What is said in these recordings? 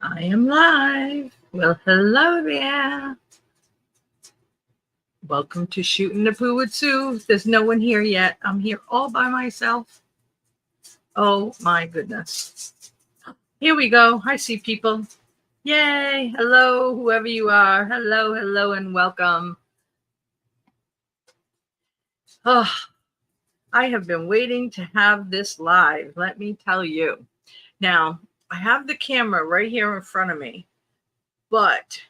I am live. Well, hello there. Welcome to Shooting the Poo with Sue. There's no one here yet. I'm here all by myself. Oh my goodness. Here we go. I see people. Yay. Hello, whoever you are. Hello, and welcome. Oh, I have been waiting to have this live. Let me tell you. Now, I have the camera right here in front of me, but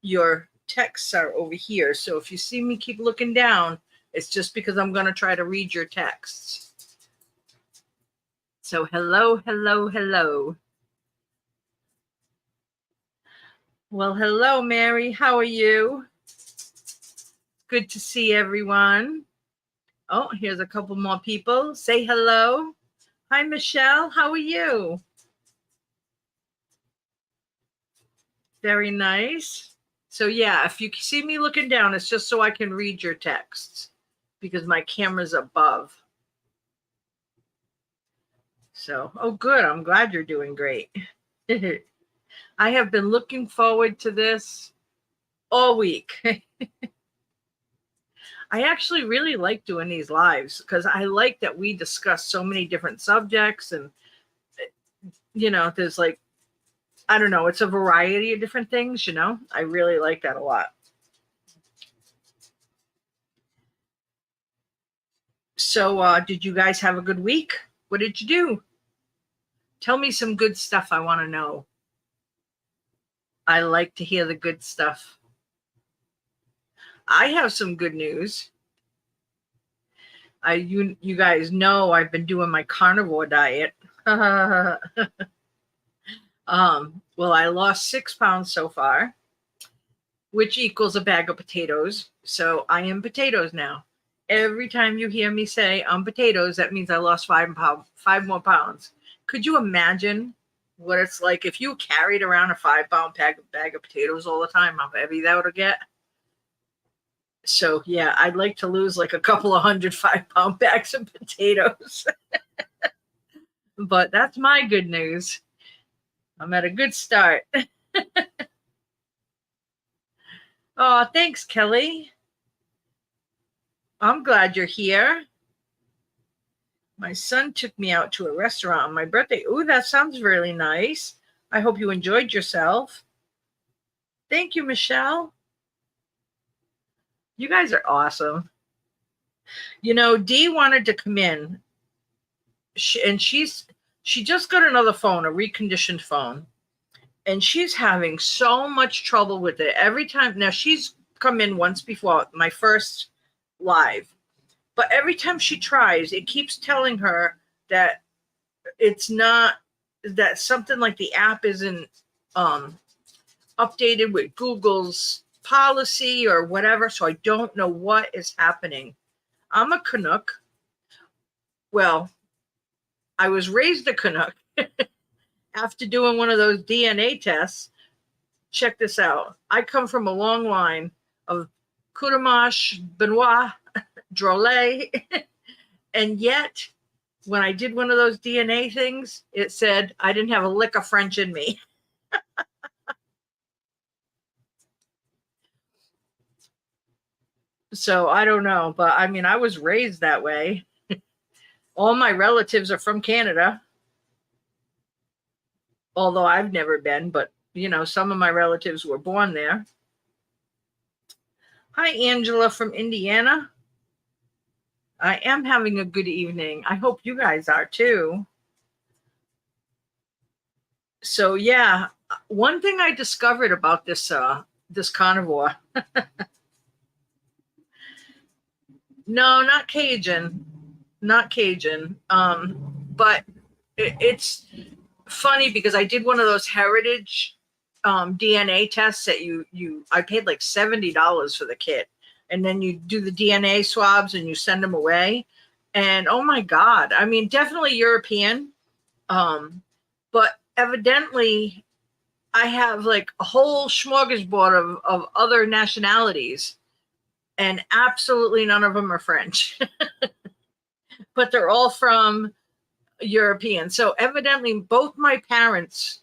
your texts are over here. So if you see me keep looking down, it's just because I'm going to try to read your texts. So hello. Well, hello, Mary. How are you? Good to see everyone. Oh, here's a couple more people. Say hello. Hi, Michelle. How are you? Very nice. So yeah, if you see me looking down, it's just so I can read your texts because my camera's above. So, oh, good. I'm glad you're doing great. I have been looking forward to this all week. I actually really like doing these lives because I like that we discuss so many different subjects and, there's like, I don't know, it's a variety of different things, I really like that a lot. So, did you guys have a good week? What did you do? Tell me some good stuff. I want to know. I like to hear the good stuff. I have some good news. You guys know I've been doing my carnivore diet. Well, I lost 6 pounds so far, which equals a bag of potatoes. So I am potatoes now. Every time you hear me say I'm potatoes, that means I lost 5 more pounds. Could you imagine what it's like if you carried around a 5-pound bag of potatoes all the time? How heavy that would get? So yeah, I'd like to lose like a couple of 105-pound bags of potatoes. But that's my good news. I'm at a good start. Oh, thanks, Kelly. I'm glad you're here. My son took me out to a restaurant on my birthday. Ooh, that sounds really nice. I hope you enjoyed yourself. Thank you, Michelle. You guys are awesome. Dee wanted to come in, she just got another phone, a reconditioned phone, and she's having so much trouble with it every time. Now, she's come in once before, my first live, but every time she tries, it keeps telling her that it's not, that something like the app isn't updated with Google's policy or whatever. So I don't know what is happening. I'm a Canuck. Well, I was raised a Canuck after doing one of those DNA tests. Check this out. I come from a long line of Courtemanche, Benoit, Drolet, and yet when I did one of those DNA things, it said I didn't have a lick of French in me. So I don't know, but I mean, I was raised that way. All my relatives are from Canada, although I've never been, but some of my relatives were born there. Hi, Angela from Indiana. I am having a good evening. I hope you guys are too. So yeah, one thing I discovered about this carnivore. No, not Cajun. Not Cajun. But it's funny because I did one of those heritage DNA tests that I paid like $70 for the kit. And then you do the DNA swabs and you send them away. And oh my God, I mean, definitely European. But evidently I have like a whole smorgasbord of other nationalities, and absolutely none of them are French, but they're all from European. So evidently both my parents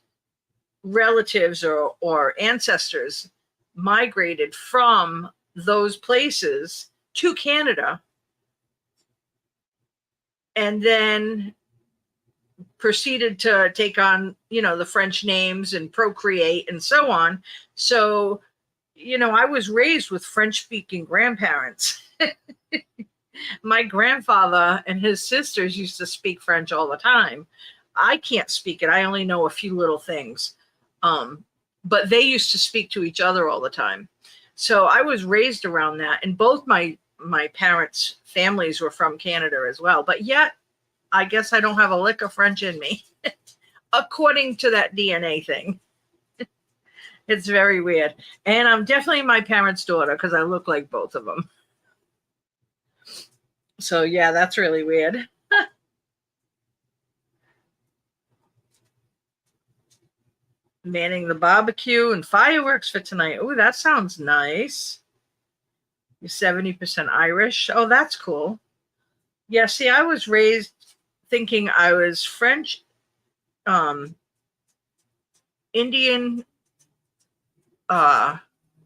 relatives or ancestors migrated from those places to Canada and then proceeded to take on, the French names and procreate and so on. So, I was raised with French speaking grandparents. My grandfather and his sisters used to speak French all the time. I can't speak it. I only know a few little things. But they used to speak to each other all the time. So I was raised around that. And both my parents' families were from Canada as well. But yet, I guess I don't have a lick of French in me, according to that DNA thing. It's very weird. And I'm definitely my parents' daughter because I look like both of them. So, yeah, that's really weird. Manning the barbecue and fireworks for tonight. Oh, that sounds nice. You're 70% Irish. Oh, that's cool. Yeah, see, I was raised thinking I was French, Indian,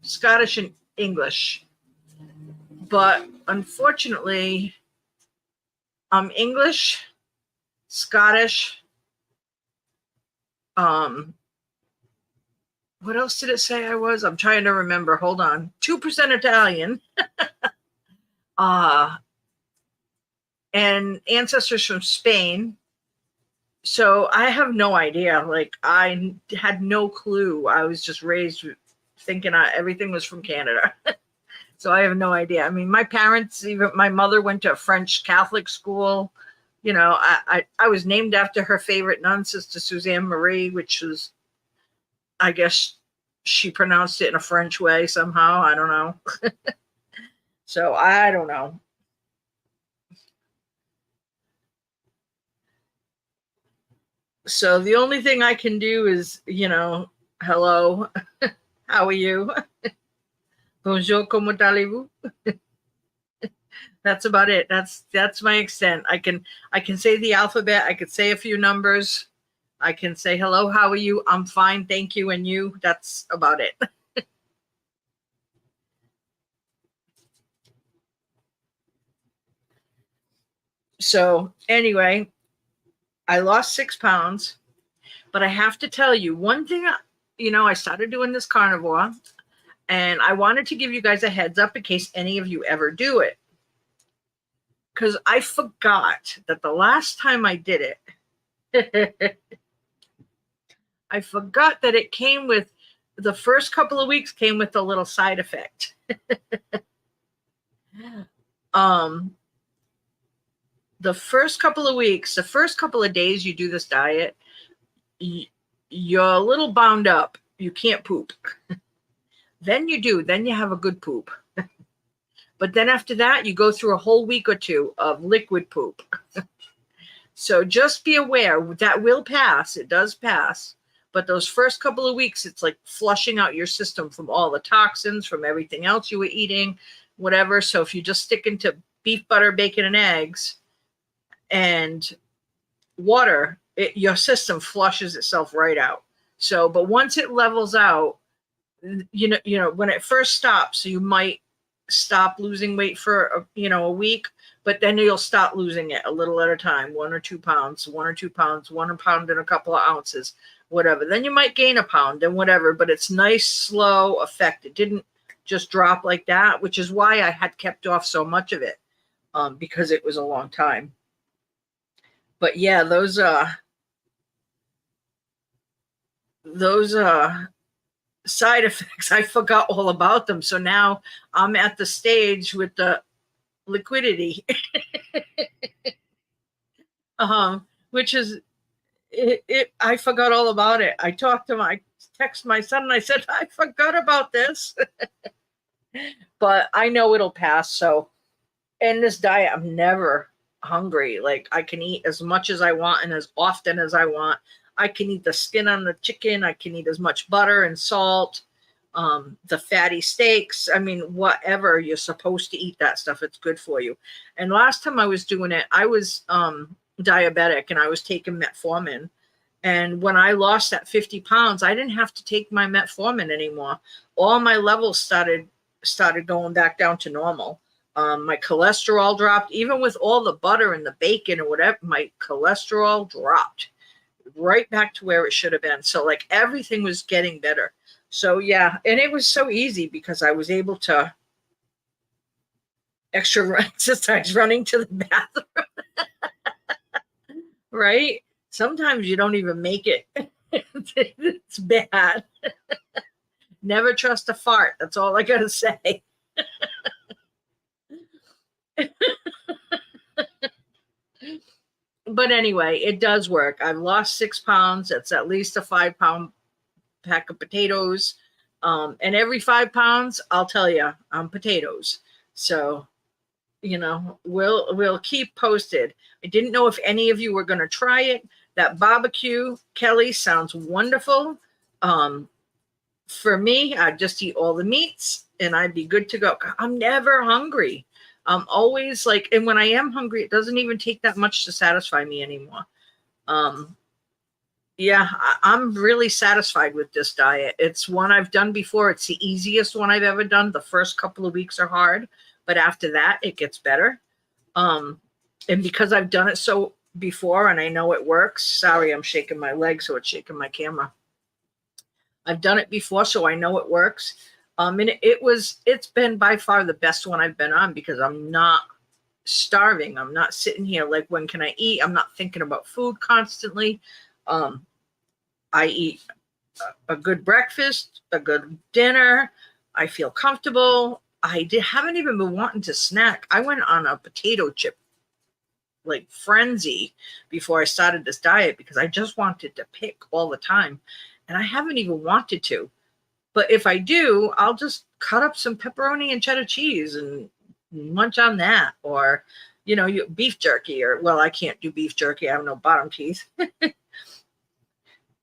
Scottish, and English. But unfortunately, I'm English, Scottish. What else did it say I was? I'm trying to remember. Hold on. 2% Italian. And ancestors from Spain. So I have no idea. Like, I had no clue. I was just raised thinking everything was from Canada. So I have no idea. I mean, my parents, even my mother went to a French Catholic school. I was named after her favorite nun, Sister Suzanne Marie, which was, I guess she pronounced it in a French way somehow. I don't know. So I don't know. So the only thing I can do is, hello, how are you? Bonjour, comment allez-vous? That's about it. That's my extent. I can say the alphabet. I could say a few numbers. I can say hello, how are you? I'm fine, thank you, and you. That's about it. So anyway, I lost 6 pounds, but I have to tell you one thing. I started doing this carnivore, and I wanted to give you guys a heads up in case any of you ever do it. Because I forgot that the last time I did it, I forgot that it came with, the first couple of weeks came with a little side effect. The first couple of weeks, the first couple of days you do this diet, you're a little bound up. You can't poop. Then you have a good poop. But then after that, you go through a whole week or two of liquid poop. So just be aware that will pass. It does pass. But those first couple of weeks, it's like flushing out your system from all the toxins, from everything else you were eating, whatever. So if you just stick into beef, butter, bacon, and eggs and water, your system flushes itself right out. So, but once it levels out, when it first stops, you might stop losing weight for a week, but then you'll stop losing it a little at a time, 1 or 2 pounds, 1 pound and a couple of ounces, whatever. Then you might gain a pound and whatever, but it's nice, slow effect. It didn't just drop like that, which is why I had kept off so much of it, because it was a long time. But yeah, those side effects, I forgot all about them. So now I'm at the stage with the liquidity, which is it. I forgot all about it. I text my son and I said, I forgot about this, but I know it'll pass. So in this diet, I'm never hungry. Like, I can eat as much as I want and as often as I want. I can eat the skin on the chicken. I can eat as much butter and salt, the fatty steaks. I mean, whatever, you're supposed to eat that stuff. It's good for you. And last time I was doing it, I was diabetic and I was taking metformin. And when I lost that 50 pounds, I didn't have to take my metformin anymore. All my levels started going back down to normal. My cholesterol dropped. Even with all the butter and the bacon or whatever, my cholesterol dropped right back to where it should have been. So like everything was getting better. So yeah, and it was so easy because I was able to exercise running to the bathroom, right? Sometimes you don't even make it. It's bad. Never trust a fart. That's all I gotta say. But anyway, it does work. I've lost 6 pounds. That's at least a 5 pound pack of potatoes. And every 5 pounds, I'll tell you, potatoes. So, we'll keep posted. I didn't know if any of you were going to try it. That barbecue, Kelly, sounds wonderful. For me, I'd just eat all the meats and I'd be good to go. I'm never hungry. I'm always like, and when I am hungry, it doesn't even take that much to satisfy me anymore. Yeah, I'm really satisfied with this diet. It's one I've done before. It's the easiest one I've ever done. The first couple of weeks are hard, but after that, it gets better. And because I've done it so before and I know it works, sorry, I'm shaking my leg, so it's shaking my camera. I've done it before, so I know it works. And it's been by far the best one I've been on because I'm not starving. I'm not sitting here like, when can I eat? I'm not thinking about food constantly. I eat a good breakfast, a good dinner. I feel comfortable. Haven't even been wanting to snack. I went on a potato chip like frenzy before I started this diet because I just wanted to pick all the time. And I haven't even wanted to. But if I do, I'll just cut up some pepperoni and cheddar cheese and munch on that. Or, beef jerky, or, well, I can't do beef jerky. I have no bottom teeth.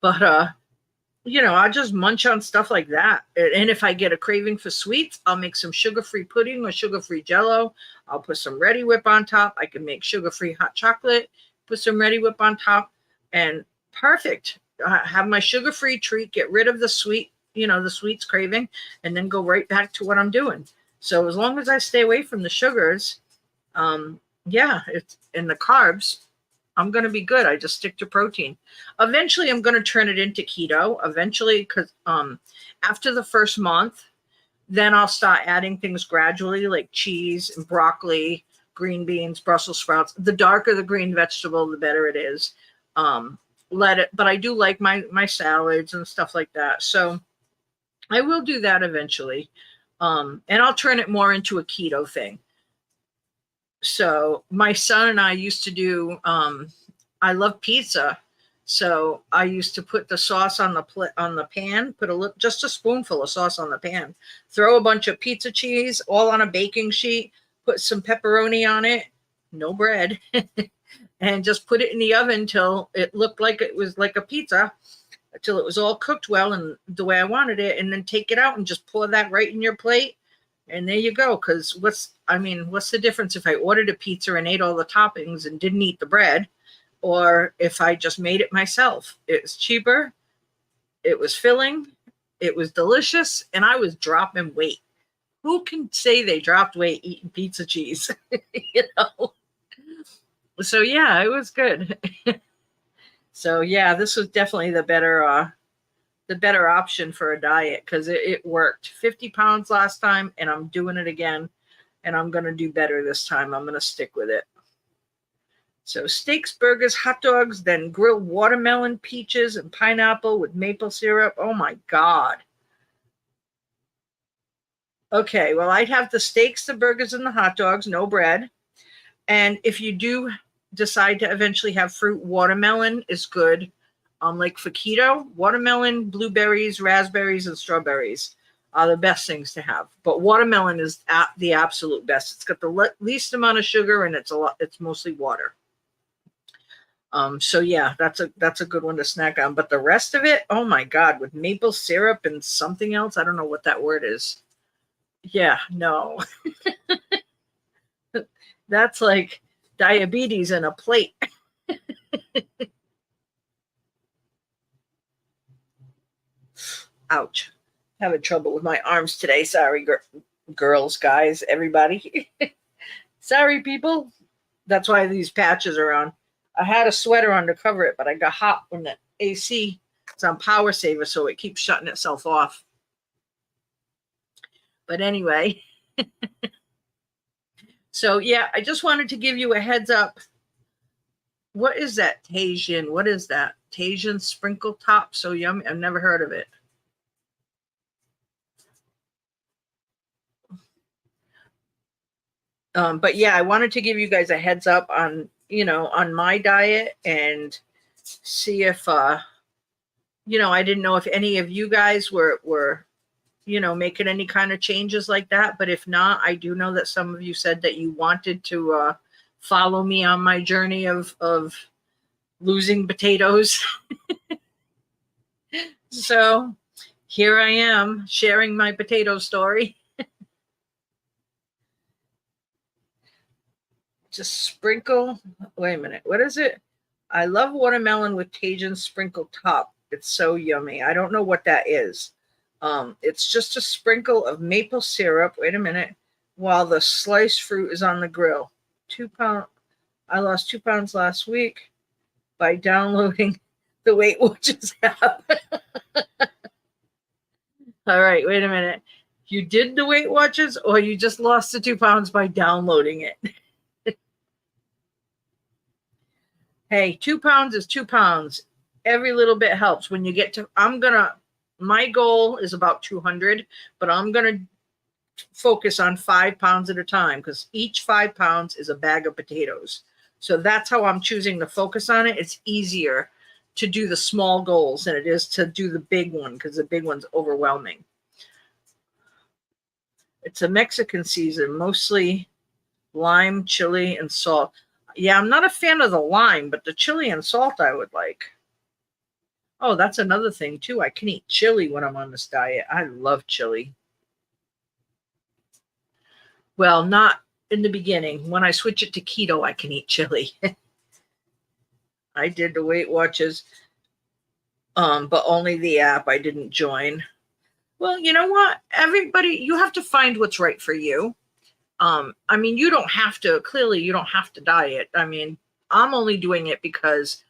But, I just munch on stuff like that. And if I get a craving for sweets, I'll make some sugar-free pudding or sugar-free Jello. I'll put some Ready Whip on top. I can make sugar-free hot chocolate, put some Ready Whip on top, and perfect. Have my sugar-free treat, get rid of the sweet, the sweets craving, and then go right back to what I'm doing. So as long as I stay away from the sugars, it's in the carbs, I'm going to be good. I just stick to protein. Eventually, I'm going to turn it into keto. Eventually, because after the first month, then I'll start adding things gradually, like cheese and broccoli, green beans, Brussels sprouts. The darker the green vegetable, the better it is. But I do like my salads and stuff like that. So I will do that eventually. And I'll turn it more into a keto thing. So my son and I used to do, I love pizza. So I used to put the sauce on the pan, put just a spoonful of sauce on the pan, throw a bunch of pizza cheese all on a baking sheet, put some pepperoni on it, no bread, and just put it in the oven till it looked like it was like a pizza, till it was all cooked well and the way I wanted it, and then take it out and just pour that right in your plate. And there you go. Because what's the difference if I ordered a pizza and ate all the toppings and didn't eat the bread, or if I just made it myself? It's cheaper, it was filling, it was delicious, and I was dropping weight. Who can say they dropped weight eating pizza cheese? So yeah, it was good. So yeah, this was definitely the better option for a diet because it worked. 50 pounds last time, and I'm doing it again, and I'm going to do better this time. I'm going to stick with it. So steaks, burgers, hot dogs, then grilled watermelon, peaches, and pineapple with maple syrup. Oh my God. Okay, well, I'd have the steaks, the burgers, and the hot dogs, no bread. And if you do decide to eventually have fruit, watermelon is good. Like for keto, watermelon, blueberries, raspberries, and strawberries are the best things to have. But watermelon is the absolute best. It's got the least amount of sugar, and it's mostly water. So yeah, that's a good one to snack on. But the rest of it, oh my God, with maple syrup and something else, I don't know what that word is. Yeah, no. That's like diabetes in a plate. Ouch. Having trouble with my arms today. Sorry, girls, guys, everybody. Sorry, people. That's why these patches are on. I had a sweater on to cover it, but I got hot when the AC is on power saver, so it keeps shutting itself off. But anyway, so yeah, I just wanted to give you a heads up. What is that Tajin? What is that? Tajin sprinkle top? So yummy. I've never heard of it. But yeah, I wanted to give you guys a heads up on, on my diet and see if, I didn't know if any of you guys were, making any kind of changes like that. But if not, I do know that some of you said that you wanted to follow me on my journey of losing potatoes. So here I am sharing my potato story. Just sprinkle. Wait a minute. What is it? I love watermelon with Cajun sprinkle top. It's so yummy. I don't know what that is. It's just a sprinkle of maple syrup. Wait a minute. While the sliced fruit is on the grill. 2 pounds. I lost 2 pounds last week by downloading the Weight Watchers app. All right. Wait a minute. You did the Weight Watchers, or you just lost the 2 pounds by downloading it? Hey, 2 pounds is 2 pounds. Every little bit helps. When you get to, my goal is about 200, but I'm going to focus on 5 pounds at a time because each 5 pounds is a bag of potatoes. So that's how I'm choosing to focus on it. It's easier to do the small goals than it is to do the big one because the big one's overwhelming. It's a Mexican season, mostly lime, chili, and salt. Yeah, I'm not a fan of the lime, but the chili and salt I would like. Oh, that's another thing too. I can eat chili when I'm on this diet. I love chili. Well, not in the beginning. When I switch it to keto, I can eat chili. I did the Weight Watchers, but only the app. I didn't join. Well, you know what? Everybody, you have to find what's right for you. I mean, you don't have to diet. I mean, I'm only doing it because,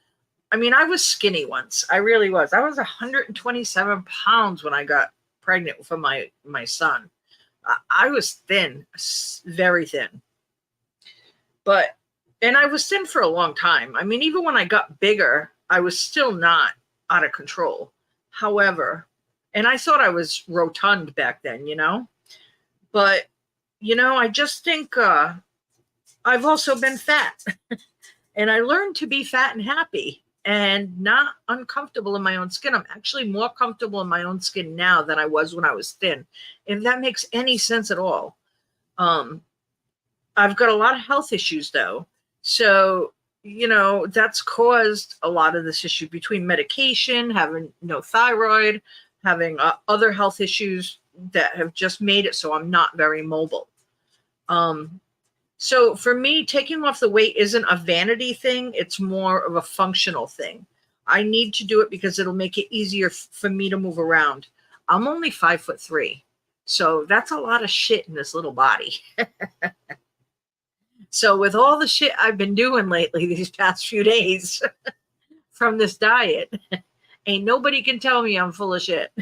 I was skinny once. I really was. I was 127 pounds when I got pregnant for my son. I was thin, very thin. And I was thin for a long time. I mean, even when I got bigger, I was still not out of control. However, and I thought I was rotund back then, but I just think I've also been fat and I learned to be fat and happy and not uncomfortable in my own skin. I'm actually more comfortable in my own skin now than I was when I was thin, if that makes any sense at all. I've got a lot of health issues though. So, that's caused a lot of this issue between medication, having no thyroid, having other health issues that have just made it so I'm not very mobile. So for me, taking off the weight isn't a vanity thing. It's more of a functional thing. I need to do it because it'll make it easier for me to move around. I'm only 5'3". So that's a lot of shit in this little body. So with all the shit I've been doing lately, these past few days from this diet, ain't nobody can tell me I'm full of shit.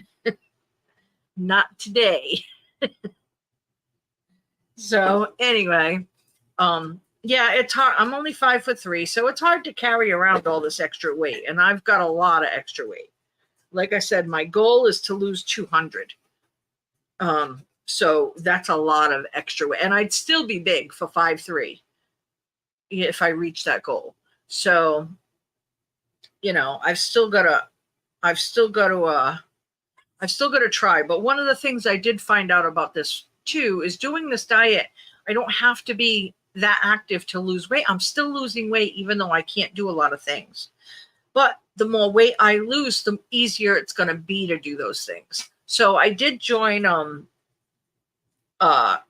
Not today. So anyway, yeah, it's hard. I'm only 5'3", so it's hard to carry around all this extra weight. And I've got a lot of extra weight. Like I said, my goal is to lose 200. So that's a lot of extra weight. And I'd still be big for 5'3" if I reach that goal. So, I've still got to try. But one of the things I did find out about this too is doing this diet, I don't have to be that active to lose weight. I'm still losing weight, even though I can't do a lot of things. But the more weight I lose, the easier it's going to be to do those things. So I did join Aquafit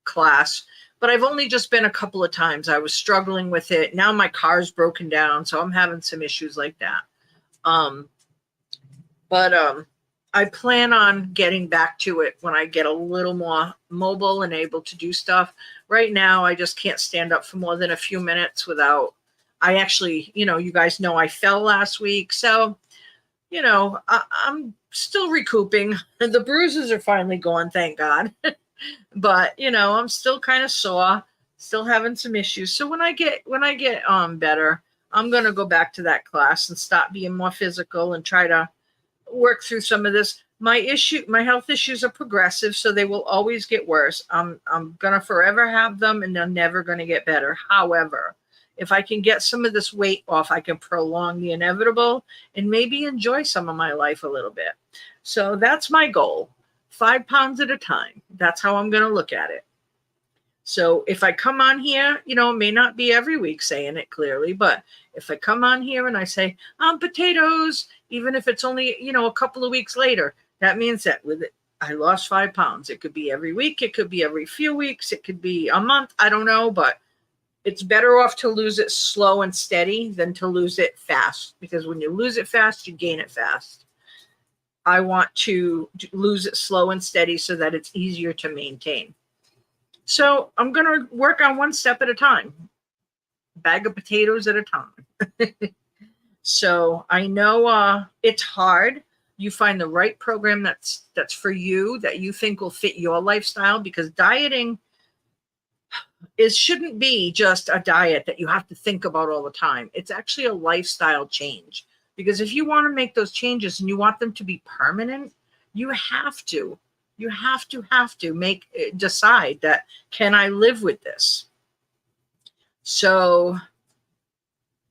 class, but I've only just been a couple of times. I was struggling with it. Now my car's broken down, so I'm having some issues like that. But I plan on getting back to it when I get a little more mobile and able to do stuff. Right now, I just can't stand up for more than a few minutes without. I actually, you guys know I fell last week, so I'm still recouping. The bruises are finally gone, thank God. But I'm still kind of sore, still having some issues. So when I get better, I'm gonna go back to that class and stop being more physical and try to work through some of this. My health issues are progressive, so they will always get worse. I'm gonna forever have them, and they're never gonna get better. However, if I can get some of this weight off, I can prolong the inevitable and maybe enjoy some of my life a little bit. So that's my goal. 5 pounds at a time. That's how I'm gonna look at it. So if I come on here, it may not be every week saying it clearly, but if I come on here and I say, potatoes, even if it's only, a couple of weeks later, that means that with it, I lost 5 pounds. It could be every week. It could be every few weeks. It could be a month. I don't know, but it's better off to lose it slow and steady than to lose it fast, because when you lose it fast, you gain it fast. I want to lose it slow and steady so that it's easier to maintain. So I'm going to work on one step at a time, bag of potatoes at a time. So I know it's hard. You find the right program that's for you, that you think will fit your lifestyle, because dieting shouldn't be just a diet that you have to think about all the time. It's actually a lifestyle change, because if you want to make those changes and you want them to be permanent, you have to decide that, can I live with this? So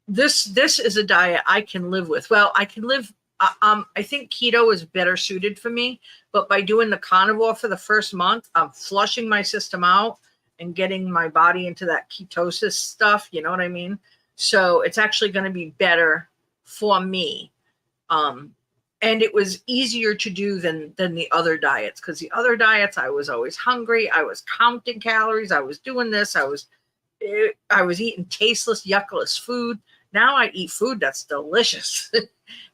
this is a diet I can live with. Well, I can live. I think keto is better suited for me, but by doing the carnivore for the first month, I'm flushing my system out and getting my body into that ketosis stuff. You know what I mean? So it's actually going to be better for me. And it was easier to do than the other diets, because the other diets, I was always hungry. I was counting calories. I was doing this. I was eating tasteless, yuckless food. Now I eat food that's delicious.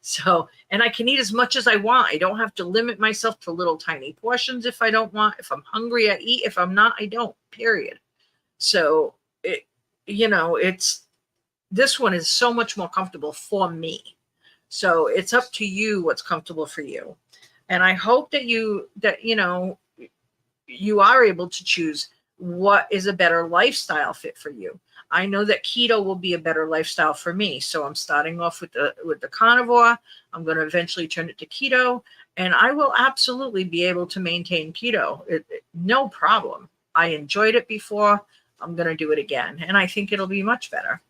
So, and I can eat as much as I want. I don't have to limit myself to little tiny portions if I don't want. If I'm hungry, I eat. If I'm not, I don't, period. So this one is so much more comfortable for me. So it's up to you what's comfortable for you. And I hope that you are able to choose what is a better lifestyle fit for you. I know that keto will be a better lifestyle for me. So I'm starting off with the carnivore. I'm going to eventually turn it to keto, and I will absolutely be able to maintain keto. No problem. I enjoyed it before. I'm going to do it again, and I think it'll be much better.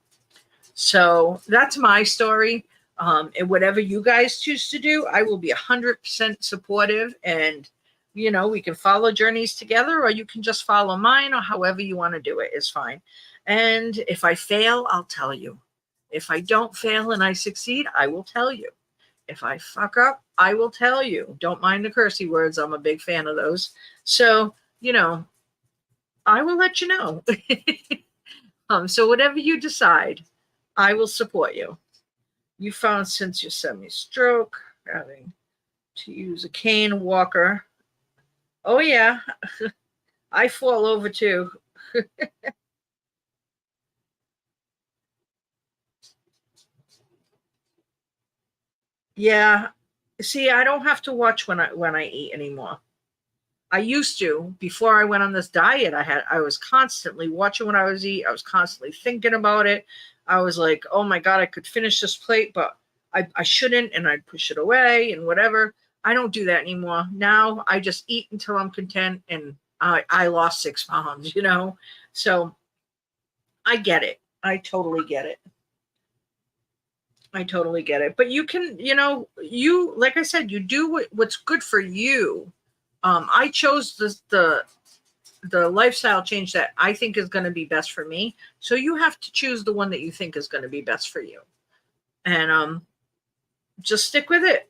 So that's my story. And whatever you guys choose to do, I will be 100% supportive, and we can follow journeys together, or you can just follow mine, or however you want to do it is fine. And if I fail, I'll tell you. If I don't fail and I succeed, I will tell you. If I fuck up, I will tell you. Don't mind the cursey words. I'm a big fan of those. So, I will let you know. So whatever you decide, I will support you. You found since your semi-stroke, having to use a cane walker. Oh, yeah. I fall over too. Yeah. See, I don't have to watch when I eat anymore. I used to. Before I went on this diet, I was constantly watching what I was eating. I was constantly thinking about it. I was like, oh my God, I could finish this plate, but I shouldn't, and I'd push it away and whatever. I don't do that anymore. Now I just eat until I'm content, and I lost 6 pounds, So I get it. I totally get it. I totally get it. But you can, like I said, you do what's good for you. I chose the lifestyle change that I think is going to be best for me. So you have to choose the one that you think is going to be best for you. And just stick with it.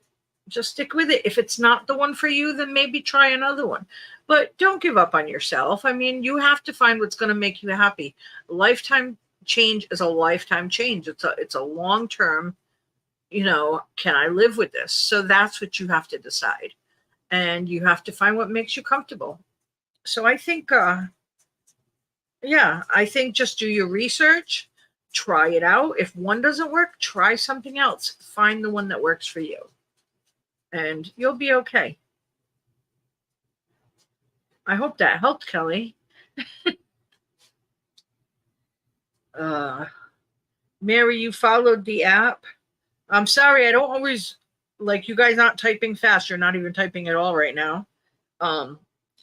Just stick with it. If it's not the one for you, then maybe try another one. But don't give up on yourself. I mean, you have to find what's going to make you happy. Lifetime change is a lifetime change. It's a long-term can I live with this? So that's what you have to decide. And you have to find what makes you comfortable. So I think, I think just do your research, try it out. If one doesn't work, try something else. Find the one that works for you, and you'll be okay. I hope that helped, Kelly. Uh, Mary, you followed the app. I'm sorry, I don't always like you guys not typing fast. You're not even typing at all right now.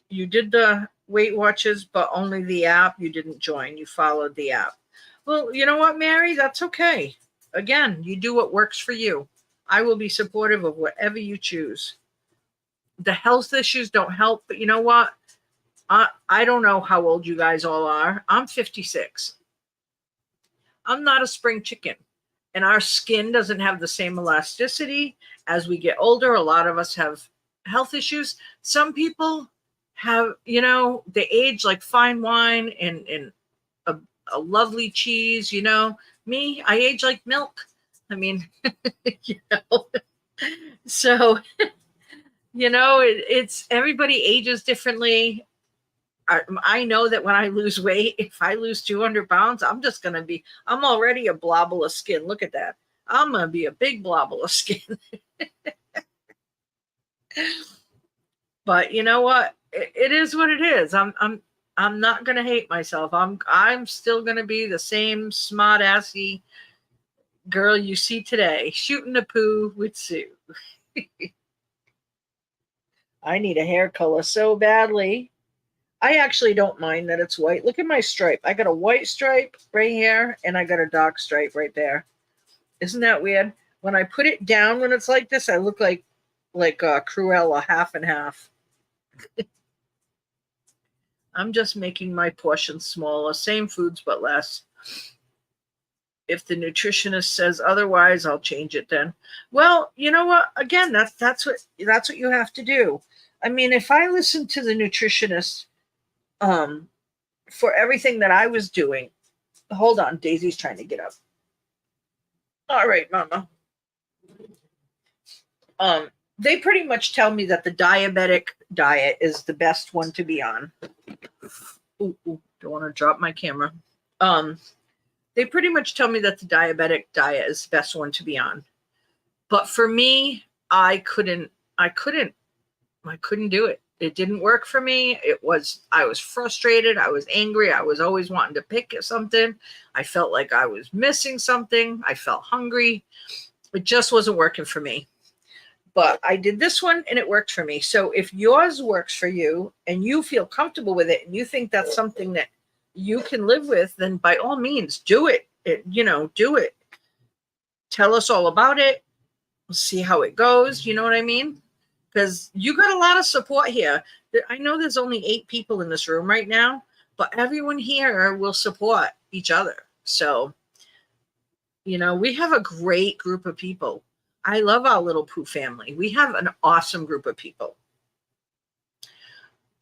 You did the Weight Watchers, but only the app. You didn't join. You followed the app. Well, you know what, Mary? That's okay. Again, you do what works for you. I will be supportive of whatever you choose. The health issues don't help, but you know what? I don't know how old you guys all are. I'm 56. I'm not a spring chicken. And our skin doesn't have the same elasticity. As we get older, a lot of us have health issues. Some people have, they age like fine wine and a lovely cheese, Me, I age like milk. I mean, so, it's everybody ages differently. I know that when I lose weight, if I lose 200 pounds, I'm already a blobble of skin. Look at that. I'm going to be a big blobble of skin. But you know what? It is what it is. I'm not going to hate myself. I'm still going to be the same smart assy girl you see today, shooting the poo with Sue. I need a hair color so badly. I actually don't mind that it's white. Look at my stripe. I got a white stripe right here, and I got a dark stripe right there. Isn't that weird? When I put it down when it's like this, I look like Cruella, half and half. I'm just making my portions smaller. Same foods, but less. If the nutritionist says otherwise, I'll change it then. Well, you know what? Again, that's what you have to do. I mean, if I listen to the nutritionist for everything that I was doing. Hold on, Daisy's trying to get up. All right, Mama. They pretty much tell me that the diabetic diet is the best one to be on. Ooh, don't want to drop my camera. They pretty much tell me that the diabetic diet is the best one to be on. But for me, I couldn't do it. It didn't work for me. I was frustrated. I was angry. I was always wanting to pick at something. I felt like I was missing something. I felt hungry. It just wasn't working for me. But I did this one and it worked for me. So if yours works for you and you feel comfortable with it and you think that's something that you can live with, then by all means, do it. Do it. Tell us all about it. We'll see how it goes. You know what I mean? Because you got a lot of support here. I know there's only 8 people in this room right now, but everyone here will support each other. So, we have a great group of people. I love our little Pooh family. We have an awesome group of people.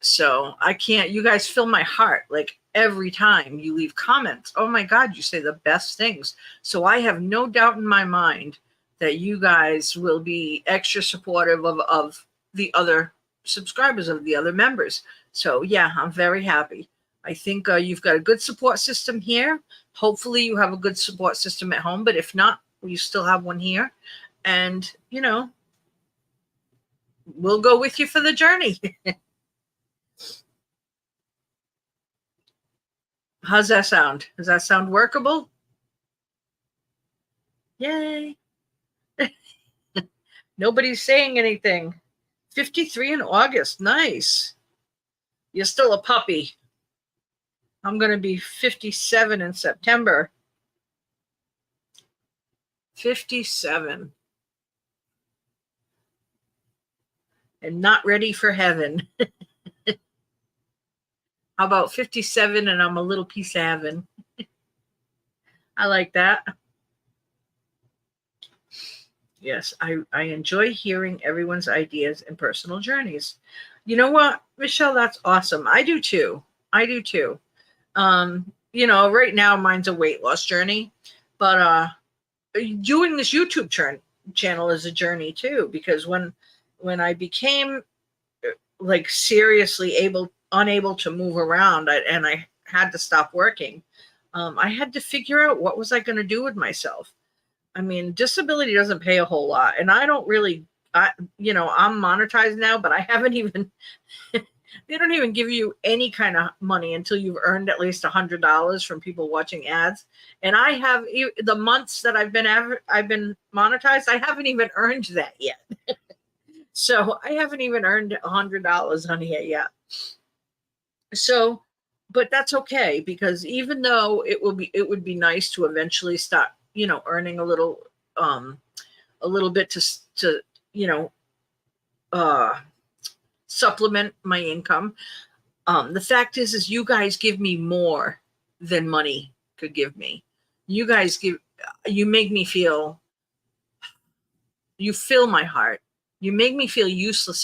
So you guys fill my heart. Like every time you leave comments, oh my God, you say the best things. So I have no doubt in my mind that you guys will be extra supportive of the other subscribers, of the other members. So yeah, I'm very happy. I think you've got a good support system here. Hopefully you have a good support system at home, but if not, you still have one here. And, we'll go with you for the journey. How's that sound? Does that sound workable? Yay. Nobody's saying anything. 53 in August. Nice. You're still a puppy. I'm going to be 57 in September. 57. And not ready for heaven. How about 57 and I'm a little piece of heaven? I like that. Yes, I enjoy hearing everyone's ideas and personal journeys. You know what, Michelle? That's awesome. I do too. Right now mine's a weight loss journey, but doing this YouTube channel is a journey too, because when I became like seriously unable to move around, and I had to stop working, I had to figure out what was I going to do with myself. I mean, disability doesn't pay a whole lot, and I don't really, I'm monetized now, but I haven't even, they don't even give you any kind of money until you've earned at least $100 from people watching ads. And I have, the months that I've been monetized, I haven't even earned that yet. So I haven't even earned $100 on here yet. So, but that's okay, because even though it would be nice to eventually start, earning a little bit to, you know, uh, supplement my income. The fact is you guys give me more than money could give me. You make me feel, you fill my heart. You make me feel useful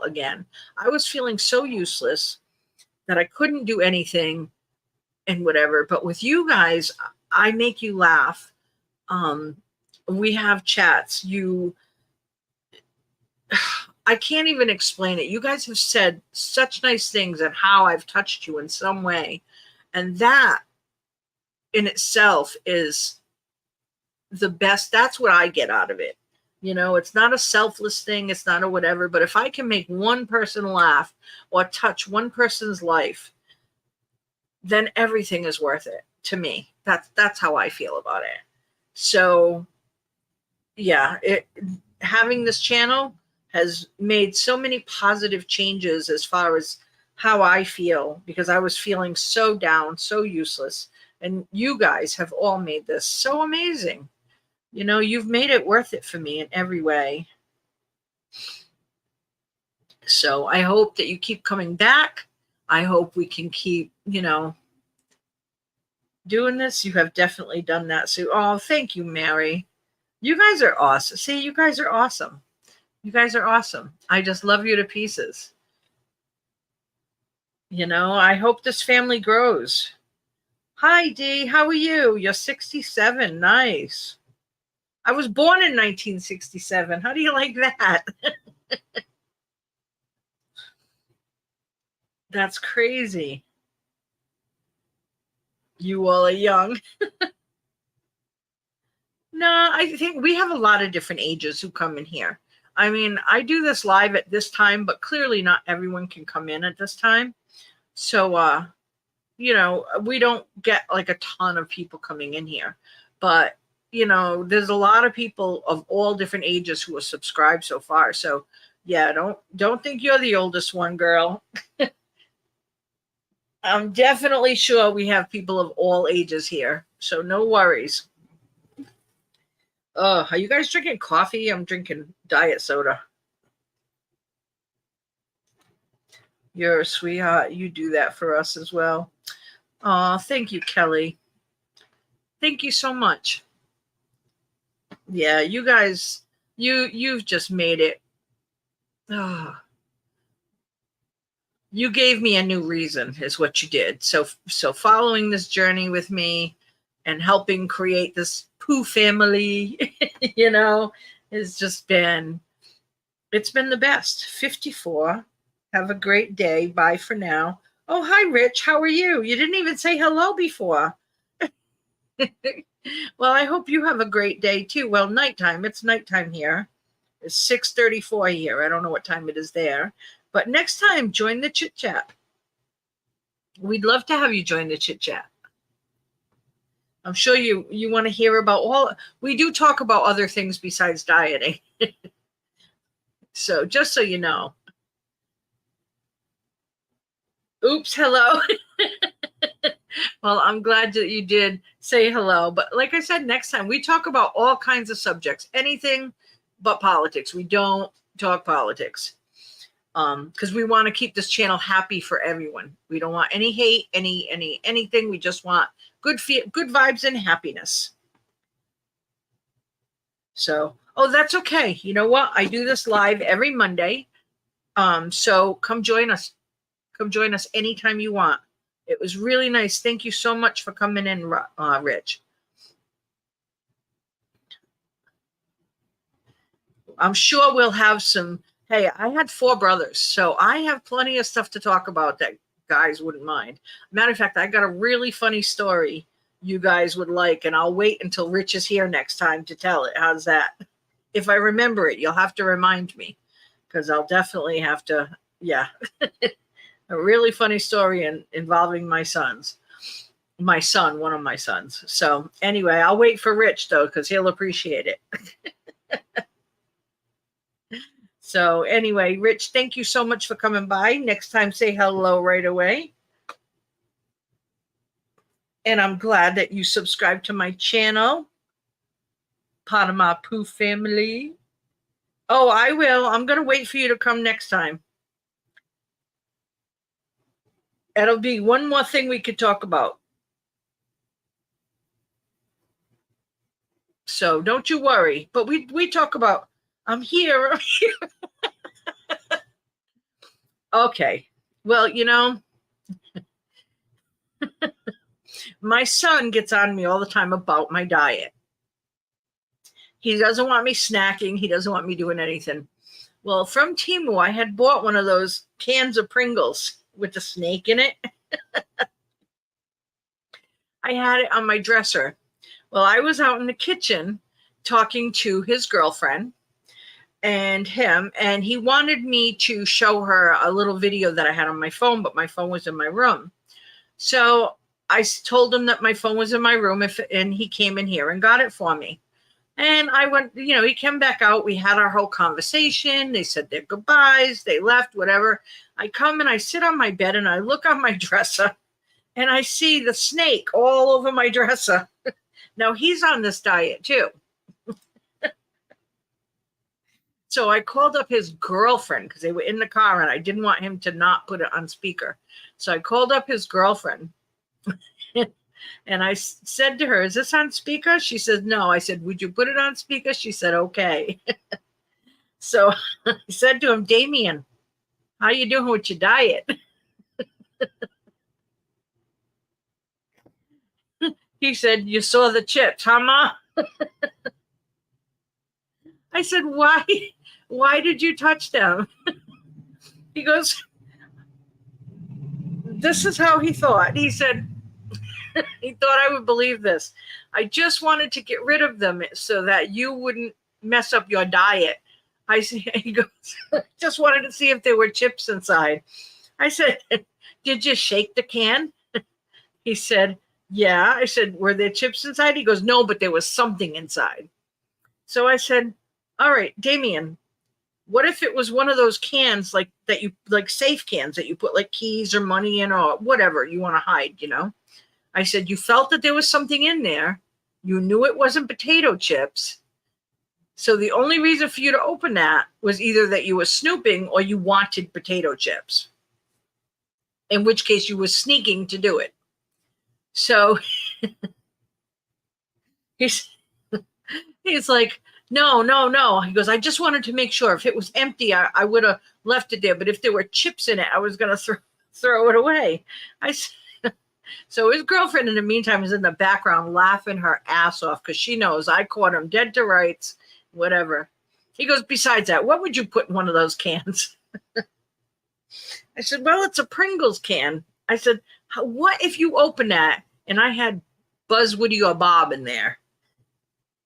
again. I was feeling so useless that I couldn't do anything and whatever. But with you guys, I make you laugh. We have chats. I can't even explain it. You guys have said such nice things and how I've touched you in some way. And that in itself is the best. That's what I get out of it. It's not a selfless thing. It's not a whatever. But if I can make one person laugh or touch one person's life, then everything is worth it to me. That's how I feel about it. So yeah, having this channel has made so many positive changes as far as how I feel, because I was feeling so down, so useless. And you guys have all made this so amazing. You've made it worth it for me in every way. So I hope that you keep coming back. I hope we can keep, doing this. You have definitely done that. So, oh, thank you, Mary. You guys are awesome. See, you guys are awesome. You guys are awesome. I just love you to pieces. I hope this family grows. Hi, Dee. How are you? You're 67. Nice. I was born in 1967. How do you like that? That's crazy. You all are young. No, I think we have a lot of different ages who come in here. I mean, I do this live at this time, but clearly not everyone can come in at this time. So, we don't get like a ton of people coming in here, but there's a lot of people of all different ages who are subscribed so far. So yeah, don't think you're the oldest one, girl. I'm definitely sure we have people of all ages here, so no worries. Oh, are you guys drinking coffee? I'm drinking diet soda. You're a sweetheart. You do that for us as well. Oh, thank you, Kelly. Thank you so much. Yeah, you guys, you've just made it. Oh, you gave me a new reason, is what you did. So following this journey with me and helping create this poo family, has just been, it's been the best. 54. Have a great day. Bye for now. Oh, hi, Rich. How are you? You didn't even say hello before. Well, I hope you have a great day too. Well, nighttime. It's nighttime here. It's 6:34 here. I don't know what time it is there. But next time, join the chit chat. We'd love to have you join the chit chat. I'm sure you want to hear about we do talk about other things besides dieting. So just so you know. Oops, hello. Well, I'm glad that you did say hello. But like I said, next time we talk about all kinds of subjects, anything but politics. We don't talk politics. Because we want to keep this channel happy for everyone. We don't want any hate, anything. We just want good vibes and happiness. So, oh, that's okay. You know what? I do this live every Monday. So come join us. Come join us anytime you want. It was really nice. Thank you so much for coming in, Rich. I'm sure we'll have some. Hey, I had 4 brothers, so I have plenty of stuff to talk about that guys wouldn't mind. Matter of fact, I got a really funny story you guys would like, and I'll wait until Rich is here next time to tell it. How's that? If I remember it, you'll have to remind me because I'll definitely have to. Yeah, a really funny story involving my sons. My son, one of my sons. So anyway, I'll wait for Rich though because he'll appreciate it. So anyway, Rich, thank you so much for coming by. Next time, say hello right away. And I'm glad that you subscribed to my channel, part of my Pooh family. Oh, I will. I'm going to wait for you to come next time. That'll be one more thing we could talk about. So don't you worry. But we talk about, I'm here. I'm here. Okay. Well, my son gets on me all the time about my diet. He doesn't want me snacking. He doesn't want me doing anything. Well, from Temu, I had bought one of those cans of Pringles with the snake in it. I had it on my dresser. Well, I was out in the kitchen talking to his girlfriend and him, and he wanted me to show her a little video that I had on my phone, but my phone was in my room. So I told him that my phone was in my room, and he came in here and got it for me. And I went, he came back out. We had our whole conversation. They said their goodbyes. They left, whatever. I come and I sit on my bed and I look on my dresser and I see the snake all over my dresser. Now he's on this diet too. So I called up his girlfriend because they were in the car and I didn't want him to not put it on speaker. So I called up his girlfriend and I said to her, is this on speaker? She said, no. I said, would you put it on speaker? She said, okay. So I said to him, Damien, how you doing with your diet? He said, you saw the chips, huh, Ma? I said, why did you touch them? He goes, this is how he thought. He said, he thought I would believe this. I just wanted to get rid of them so that you wouldn't mess up your diet. He goes, just wanted to see if there were chips inside. I said, did you shake the can? He said, yeah. I said, were there chips inside? He goes, no, but there was something inside. So I said, all right, Damien, what if it was one of those cans like safe cans that you put like keys or money in or whatever you want to hide, I said, you felt that there was something in there. You knew it wasn't potato chips. So the only reason for you to open that was either that you were snooping or you wanted potato chips, in which case you were sneaking to do it. So he's like, no. He goes, I just wanted to make sure if it was empty, I would have left it there. But if there were chips in it, I was going to throw it away. So his girlfriend in the meantime is in the background laughing her ass off because she knows I caught him dead to rights, whatever. He goes, besides that, what would you put in one of those cans? I said, well, it's a Pringles can. I said, what if you open that and I had Buzz, Woody, or Bob in there?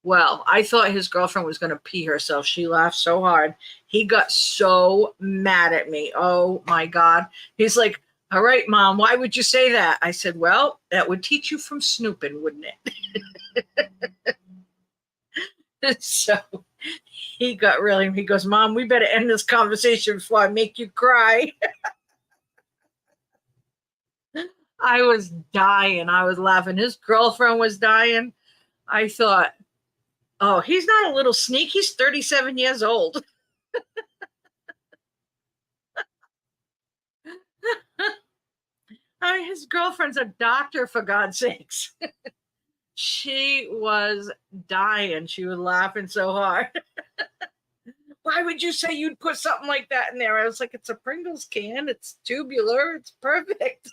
Well, I thought his girlfriend was going to pee herself. She laughed so hard. He got so mad at me. Oh, my God. He's like, all right, Mom, why would you say that? I said, well, that would teach you from snooping, wouldn't it? So he goes, Mom, we better end this conversation before I make you cry. I was dying. I was laughing. His girlfriend was dying. I thought, oh, he's not a little sneak. He's 37 years old. His girlfriend's a doctor, for God's sakes. She was dying. She was laughing so hard. Why would you say you'd put something like that in there? I was like, it's a Pringles can. It's tubular. It's perfect.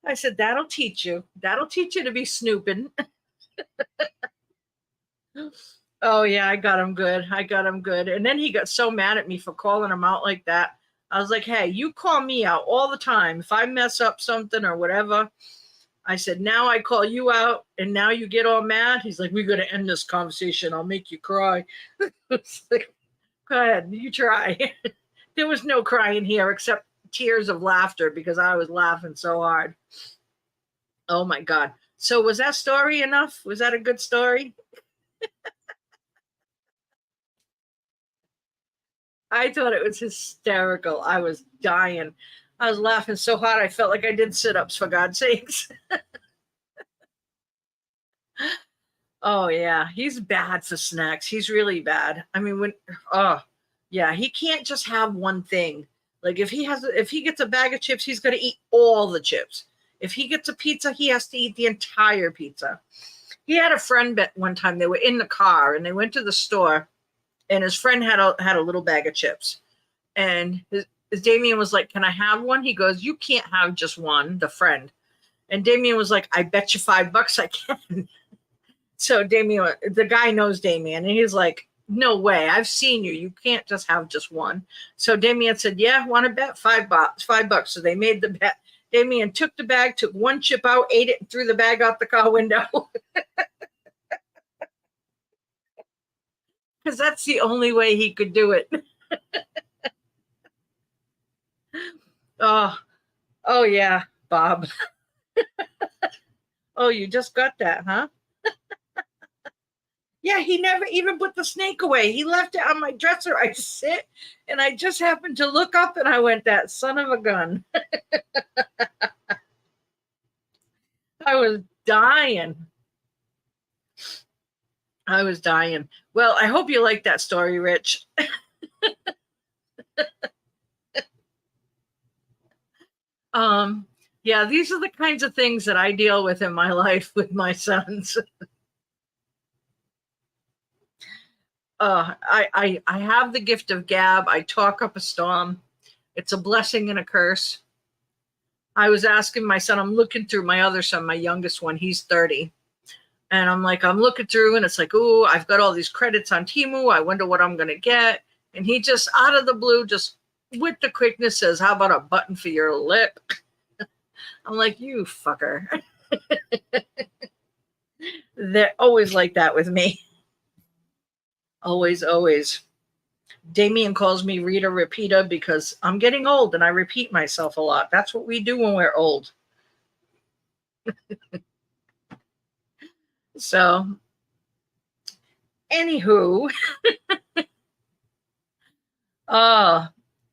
I said, that'll teach you. That'll teach you to be snooping. Oh yeah, I got him good. I got him good. And then he got so mad at me for calling him out like that. I was like, hey, you call me out all the time. If I mess up something or whatever, I said, now I call you out and now you get all mad. He's like, we're gonna end this conversation. I'll make you cry. It's like, go ahead, you try. There was no crying here except tears of laughter because I was laughing so hard. Oh my God. So was that story enough? Was that a good story? I thought it was hysterical. I was dying. I was laughing so hard I felt like I did sit-ups for God's sakes. Oh yeah, he's bad for snacks. He's really bad. I mean, oh yeah, he can't just have one thing. Like if he gets a bag of chips, he's gonna eat all the chips. If he gets a pizza, he has to eat the entire pizza. He had a friend bet one time. They were in the car and they went to the store, and his friend had a little bag of chips, and his Damien was like, "Can I have one?" He goes, "You can't have just one." The friend, and Damien was like, "I bet you $5 I can." So Damien, the guy knows Damien, and he's like, "No way! I've seen you. You can't just have just one." So Damien said, "Yeah, want to bet $5? $5." So they made the bet. Damien took the bag, took one chip out, ate it, and threw the bag out the car window. Because that's the only way he could do it. Oh, oh yeah, Bob. Oh, you just got that, huh? Yeah, he never even put the snake away. He left it on my dresser. I sit and I just happened to look up and I went, that son of a gun. I was dying. I was dying. Well, I hope you like that story, Rich. Um, yeah, these are the kinds of things that I deal with in my life with my sons. I have the gift of gab. I talk up a storm. It's a blessing and a curse. I was asking my son, I'm looking through my other son, my youngest one, he's 30. And I'm like, I'm looking through and it's like, oh, I've got all these credits on Temu. I wonder what I'm going to get. And he just out of the blue, just with the quickness says, how about a button for your lip? I'm like, you fucker. They're always like that with me. Always, always. Damien calls me Rita Repeater because I'm getting old and I repeat myself a lot. That's what we do when we're old. So, anywho, uh,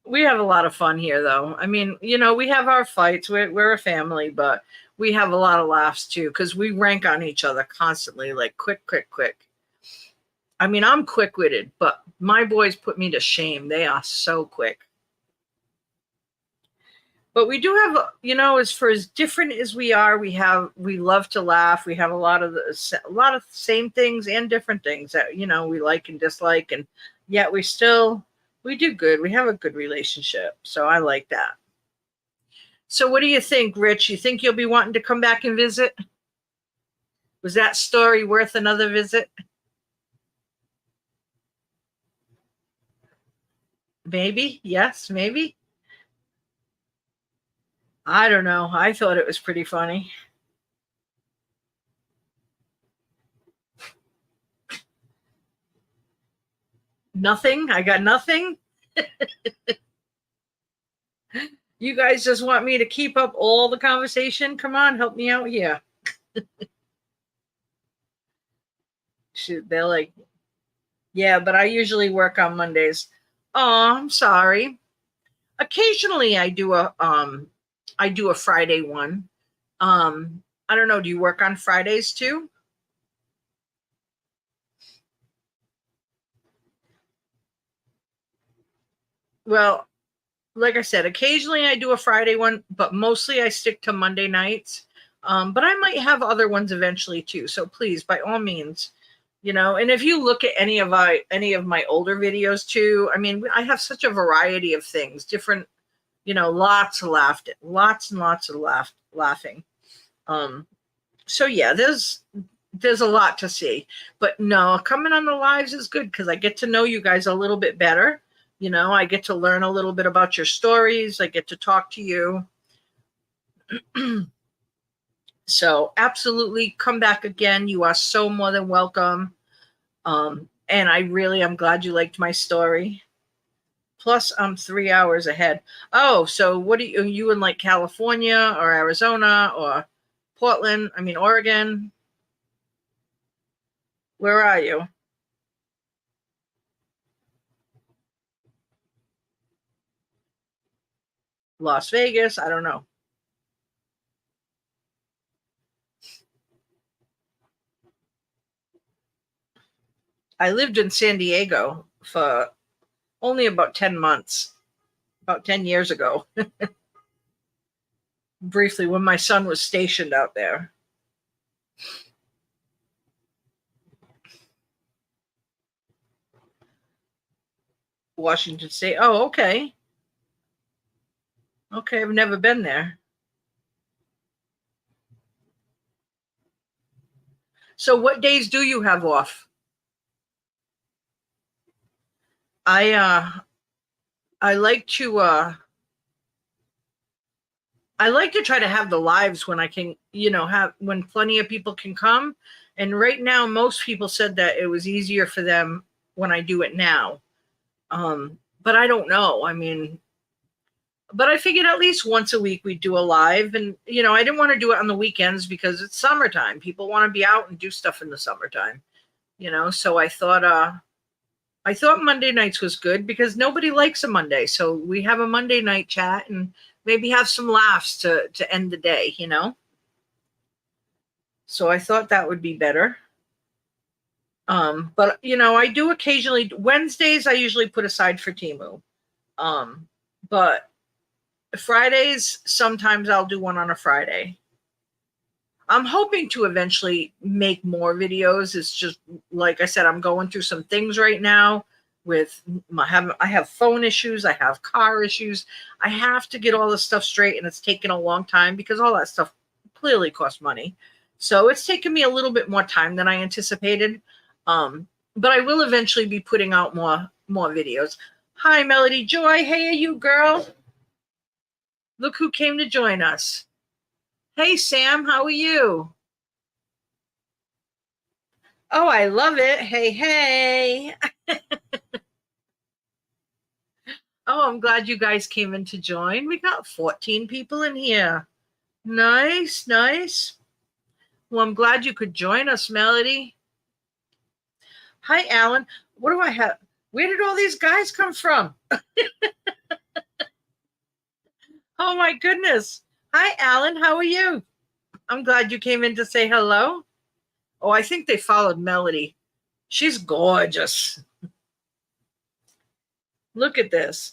we have a lot of fun here, though. I mean, we have our fights. We're a family, but we have a lot of laughs too because we rank on each other constantly, like quick, quick, quick. I mean, I'm quick-witted, but my boys put me to shame. They are so quick. But we do have, as for as different as we are, we love to laugh. We have a lot of same things and different things that we like and dislike, and yet we do good. We have a good relationship, so I like that. So, what do you think, Rich? You think you'll be wanting to come back and visit? Was that story worth another visit? Maybe. Yes, maybe. I don't know. I thought it was pretty funny. Nothing. I got nothing. You guys just want me to keep up all the conversation? Come on, help me out here. They're like, yeah, but I usually work on Mondays. Oh, I'm sorry. Occasionally I do a Friday one. I don't know, do you work on Fridays too? Well, like I said, occasionally I do a Friday one, but mostly I stick to Monday nights. But I might have other ones eventually too. So please, by all means, and if you look at any of my older videos too, I mean, I have such a variety of things, different, lots of laughter, lots and lots of laughing. So yeah, there's a lot to see. But no, coming on the lives is good because I get to know you guys a little bit better. I get to learn a little bit about your stories. I get to talk to you. So absolutely come back again. You are so more than welcome. And I'm glad you liked my story. Plus, I'm 3 hours ahead. Oh, so what are you in like California or Arizona or Portland? I mean, Oregon. Where are you? Las Vegas? I don't know. I lived in San Diego for only about 10 months, about 10 years ago, briefly when my son was stationed out there. Washington State. Oh, okay. Okay, I've never been there. So what days do you have off? I I like to try to have the lives when I can, have when plenty of people can come. And right now, most people said that it was easier for them when I do it now. But I don't know. I mean, but I figured at least once a week we'd do a live. And, I didn't want to do it on the weekends because it's summertime. People want to be out and do stuff in the summertime, so I thought Monday nights was good because nobody likes a Monday. So we have a Monday night chat and maybe have some laughs to end the day, So I thought that would be better. But I do occasionally Wednesdays I usually put aside for Timu. But Fridays sometimes I'll do one on a Friday. I'm hoping to eventually make more videos. It's just like I said, I'm going through some things right now with I have phone issues, I have car issues. I have to get all this stuff straight, and it's taken a long time because all that stuff clearly costs money. So it's taken me a little bit more time than I anticipated. But I will eventually be putting out more videos. Hi, Melody Joy. Hey, are you girl? Look who came to join us. Hey, Sam, how are you? Oh, I love it. Hey, hey. Oh, I'm glad you guys came in to join. We got 14 people in here. Nice, nice. Well, I'm glad you could join us, Melody. Hi, Alan. What do I have? Where did all these guys come from? Oh, my goodness. Hi, Alan. How are you? I'm glad you came in to say hello. Oh, I think they followed Melody. She's gorgeous. Look at this.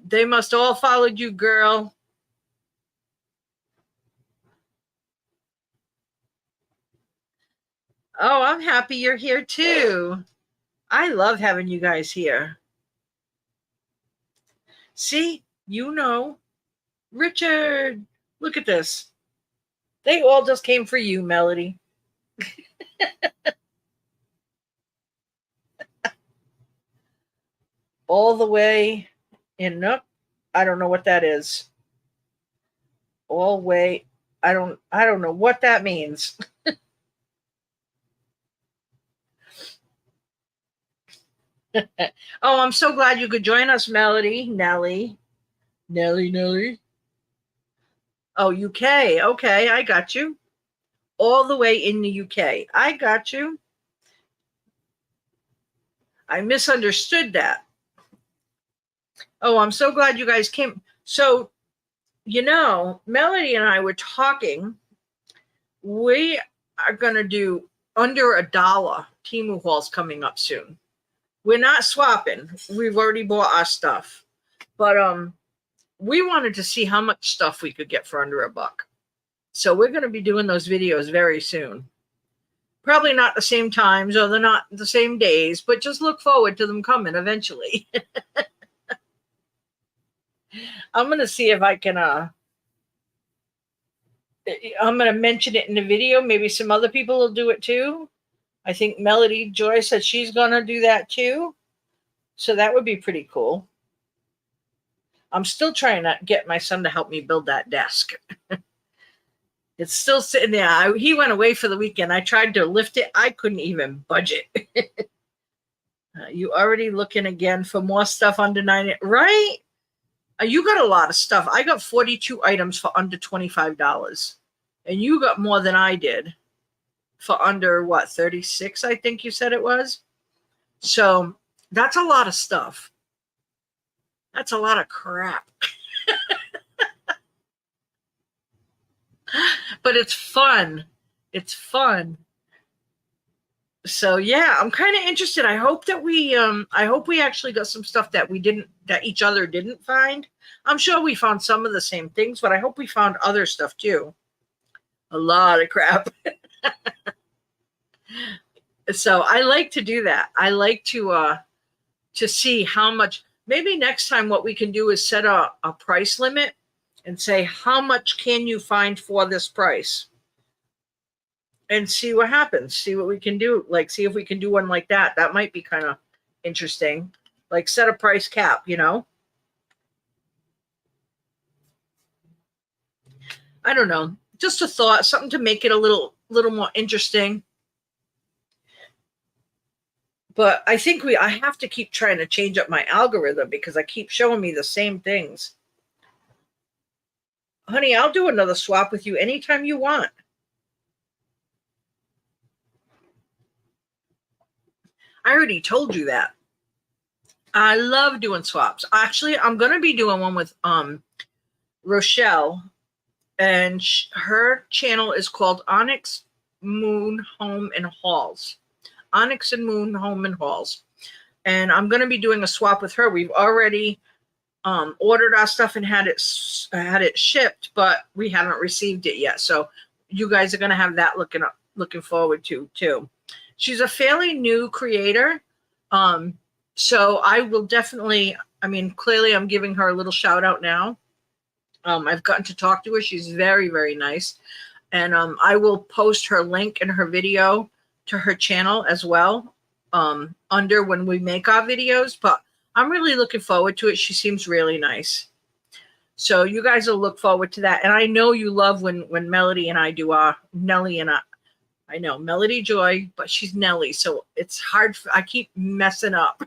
They must all followed you, girl. Oh, I'm happy you're here too. I love having you guys here. See, Richard, look at this. They all just came for you, Melody. All the way in, nope, I don't know what that is. All way, I don't know what that means. Oh, I'm so glad you could join us, Melody. Nelly. Oh, UK. Okay, I got you. All the way in the UK. I got you. I misunderstood that. Oh, I'm so glad you guys came. So, Melody and I were talking. We are going to do under $1 Temu hauls coming up soon. We're not swapping. We've already bought our stuff. But we wanted to see how much stuff we could get for under $1. So we're going to be doing those videos very soon. Probably not the same times or they're not the same days, but just look forward to them coming eventually. I'm going to see if I can I'm going to mention it in the video. Maybe some other people will do it too. I think Melody Joy said she's going to do that too. So that would be pretty cool. I'm still trying to get my son to help me build that desk. It's still sitting there. He went away for the weekend. I tried to lift it. I couldn't even budge it. You already looking again for more stuff under 9, right? You got a lot of stuff. I got 42 items for under $25. And you got more than I did for under, what, 36, I think you said it was. So that's a lot of stuff. That's a lot of crap. But it's fun. It's fun. So yeah, I'm kind of interested. I hope that we actually got some stuff that each other didn't find. I'm sure we found some of the same things, but I hope we found other stuff too. A lot of crap. So I like to do that. I like to see how much. Maybe next time what we can do is set a price limit and say, how much can you find for this price? And see what happens. See what we can do. Like, see if we can do one like that. That might be kind of interesting. Like, set a price cap, you know? I don't know. Just a thought, something to make it a little more interesting. But I think I have to keep trying to change up my algorithm because I keep showing me the same things. Honey, I'll do another swap with you anytime you want. I already told you that. I love doing swaps. Actually, I'm going to be doing one with Rochelle, and her channel is called Onyx Moon Home and Halls. Onyx and Moon Home and Halls. And I'm going to be doing a swap with her. We've already ordered our stuff and had it shipped, but we haven't received it yet. So you guys are going to have that looking forward to too. She's a fairly new creator. So I will definitely, clearly I'm giving her a little shout out now. I've gotten to talk to her. She's very, very nice. And I will post her link and her video to her channel as well under when we make our videos. But I'm really looking forward to it. She seems really nice. So you guys will look forward to that. And I know you love when Melody and I do our Nellie and I know Melody Joy, but she's Nellie. So it's hard. I keep messing up.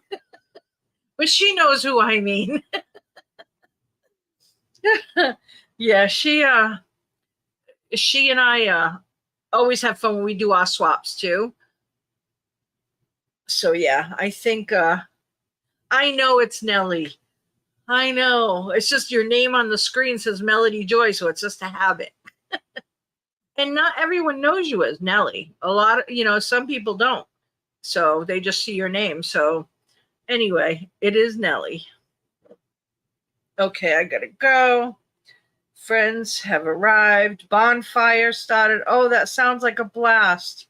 But she knows who I mean. Yeah, she and I always have fun when we do our swaps too. So yeah, I think I know it's Nellie. I know. It's just your name on the screen says Melody Joy, so it's just a habit. And not everyone knows you as Nellie. A lot of, some people don't. So they just see your name. So anyway, it is Nellie. Okay, I gotta go. Friends have arrived. Bonfire started. Oh, that sounds like a blast.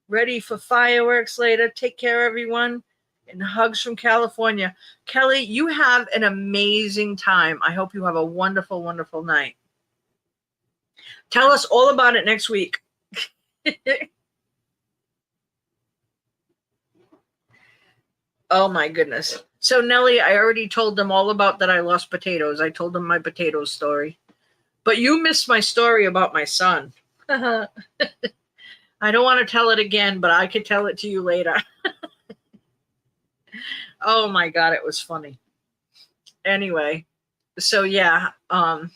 Ready for fireworks later. Take care, everyone. And hugs from California. Kelly, you have an amazing time. I hope you have a wonderful, wonderful night. Tell us all about it next week. Oh, my goodness. So, Nellie, I already told them all about that I lost potatoes. I told them my potato story. But you missed my story about my son. I don't want to tell it again, but I could tell it to you later. Oh, my God, it was funny. Anyway, so, yeah. Oh,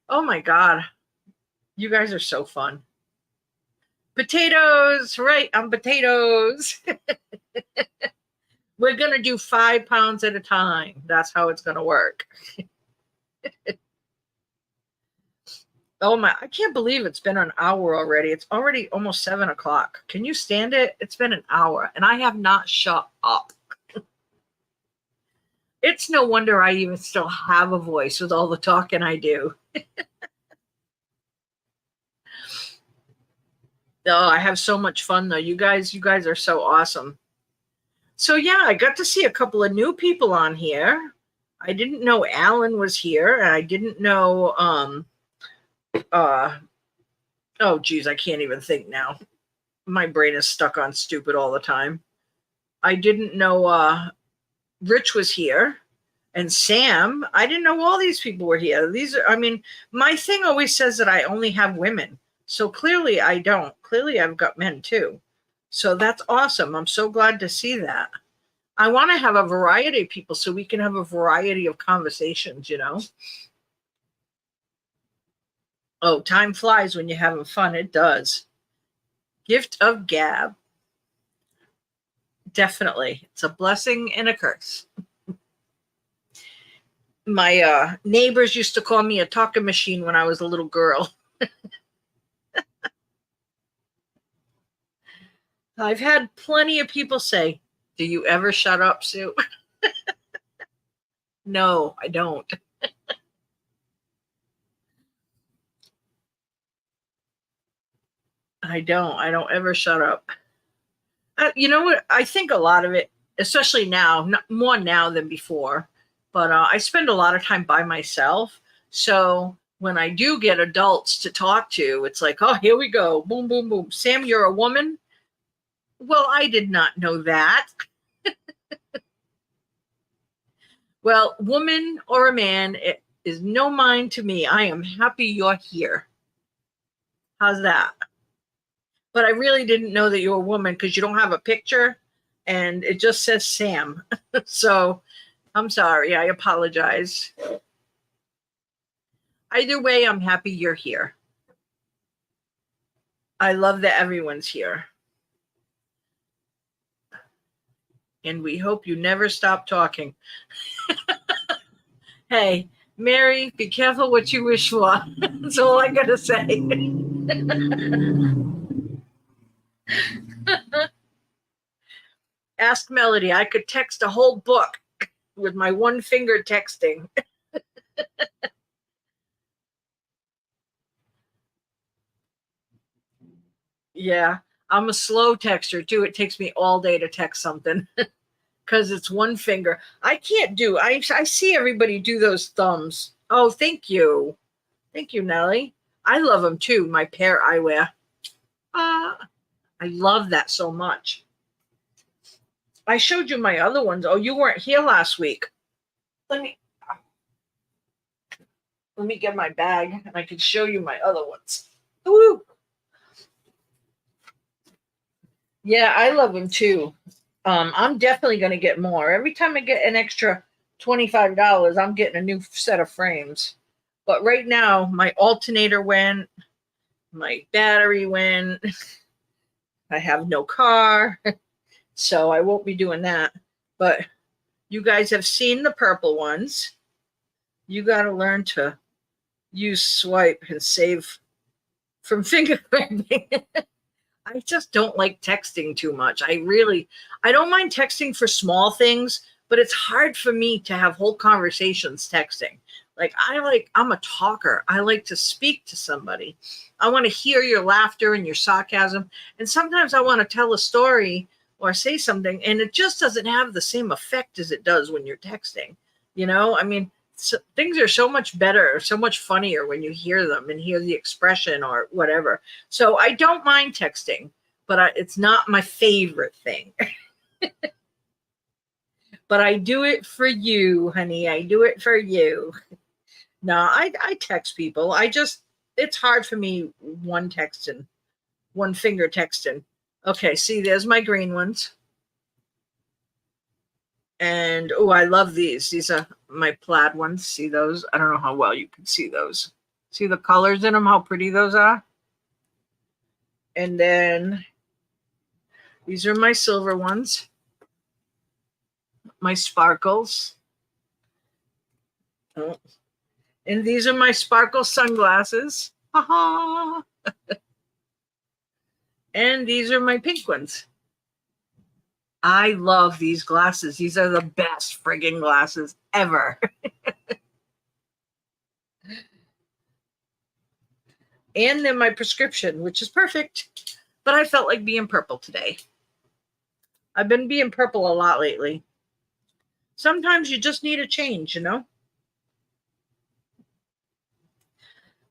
my God. You guys are so fun. Potatoes, right? I'm potatoes. We're going to do 5 pounds at a time. That's how it's going to work. Oh my, I can't believe it's been an hour already. It's already almost 7 o'clock. Can you stand it? It's been an hour and I have not shut up. It's no wonder I even still have a voice with all the talking I do. Oh, I have so much fun though. You guys are so awesome. So yeah, I got to see a couple of new people on here. I didn't know Alan was here, and I didn't know Oh, geez, I can't even think now. My brain is stuck on stupid all the time. I didn't know Rich was here and Sam. I didn't know all these people were here. These are, I mean, my thing always says that I only have women. So clearly I don't. Clearly I've got men too. So that's awesome. I'm so glad to see that. I want to have a variety of people so we can have a variety of conversations, you know? Oh, time flies when you're having fun. It does. Gift of gab. Definitely. It's a blessing and a curse. My neighbors used to call me a talking machine when I was a little girl. I've had plenty of people say, "Do you ever shut up, Sue?" No, I don't. I don't. I don't ever shut up. You know what? I think a lot of it, especially now, not, more now than before, but I spend a lot of time by myself. So when I do get adults to talk to, it's like, oh, here we go. Boom, boom, boom. Sam, you're a woman? Well, I did not know that. Well, woman or a man, it is no mind to me. I am happy you're here. How's that? But I really didn't know that you're a woman because you don't have a picture and it just says Sam. So I'm sorry. I apologize. Either way, I'm happy you're here. I love that everyone's here. And we hope you never stop talking. Hey, Mary, be careful what you wish for. That's all I got to say. Ask Melody. I could text a whole book with my one finger texting. Yeah, I'm a slow texter too. It takes me all day to text something because it's one finger. I can't do. I see everybody do those thumbs. Oh, thank you, Nellie. I love them too. My pair I wear. I love that so much. I showed you my other ones. Oh, you weren't here last week. Let me let me get my bag and I can show you my other ones. Woo! Yeah, I love them too. I'm definitely going to get more. Every time I get an extra $25, I'm getting a new set of frames. But right now, my alternator went, my battery went, I have no car, so I won't be doing that. But you guys have seen the purple ones. You got to learn to use swipe and save from fingerprinting. I just don't like texting too much. I don't mind texting for small things, but it's hard for me to have whole conversations texting. I'm a talker. I like to speak to somebody. I want to hear your laughter and your sarcasm. And sometimes I want to tell a story or say something, and it just doesn't have the same effect as it does when you're texting. You know, I mean, things are so much better, so much funnier when you hear them and hear the expression or whatever. So I don't mind texting, but it's not my favorite thing. But I do it for you, honey. I do it for you. No, I text people. It's hard for me one texting, one finger texting. Okay, see, there's my green ones. And oh, I love these. These are my plaid ones. See those? I don't know how well you can see those. See the colors in them, how pretty those are? And then these are my silver ones, my sparkles. Oh. And these are my sparkle sunglasses. Ha-ha. And these are my pink ones. I love these glasses. These are the best friggin' glasses ever. And then my prescription, which is perfect. But I felt like being purple today. I've been being purple a lot lately. Sometimes you just need a change, you know?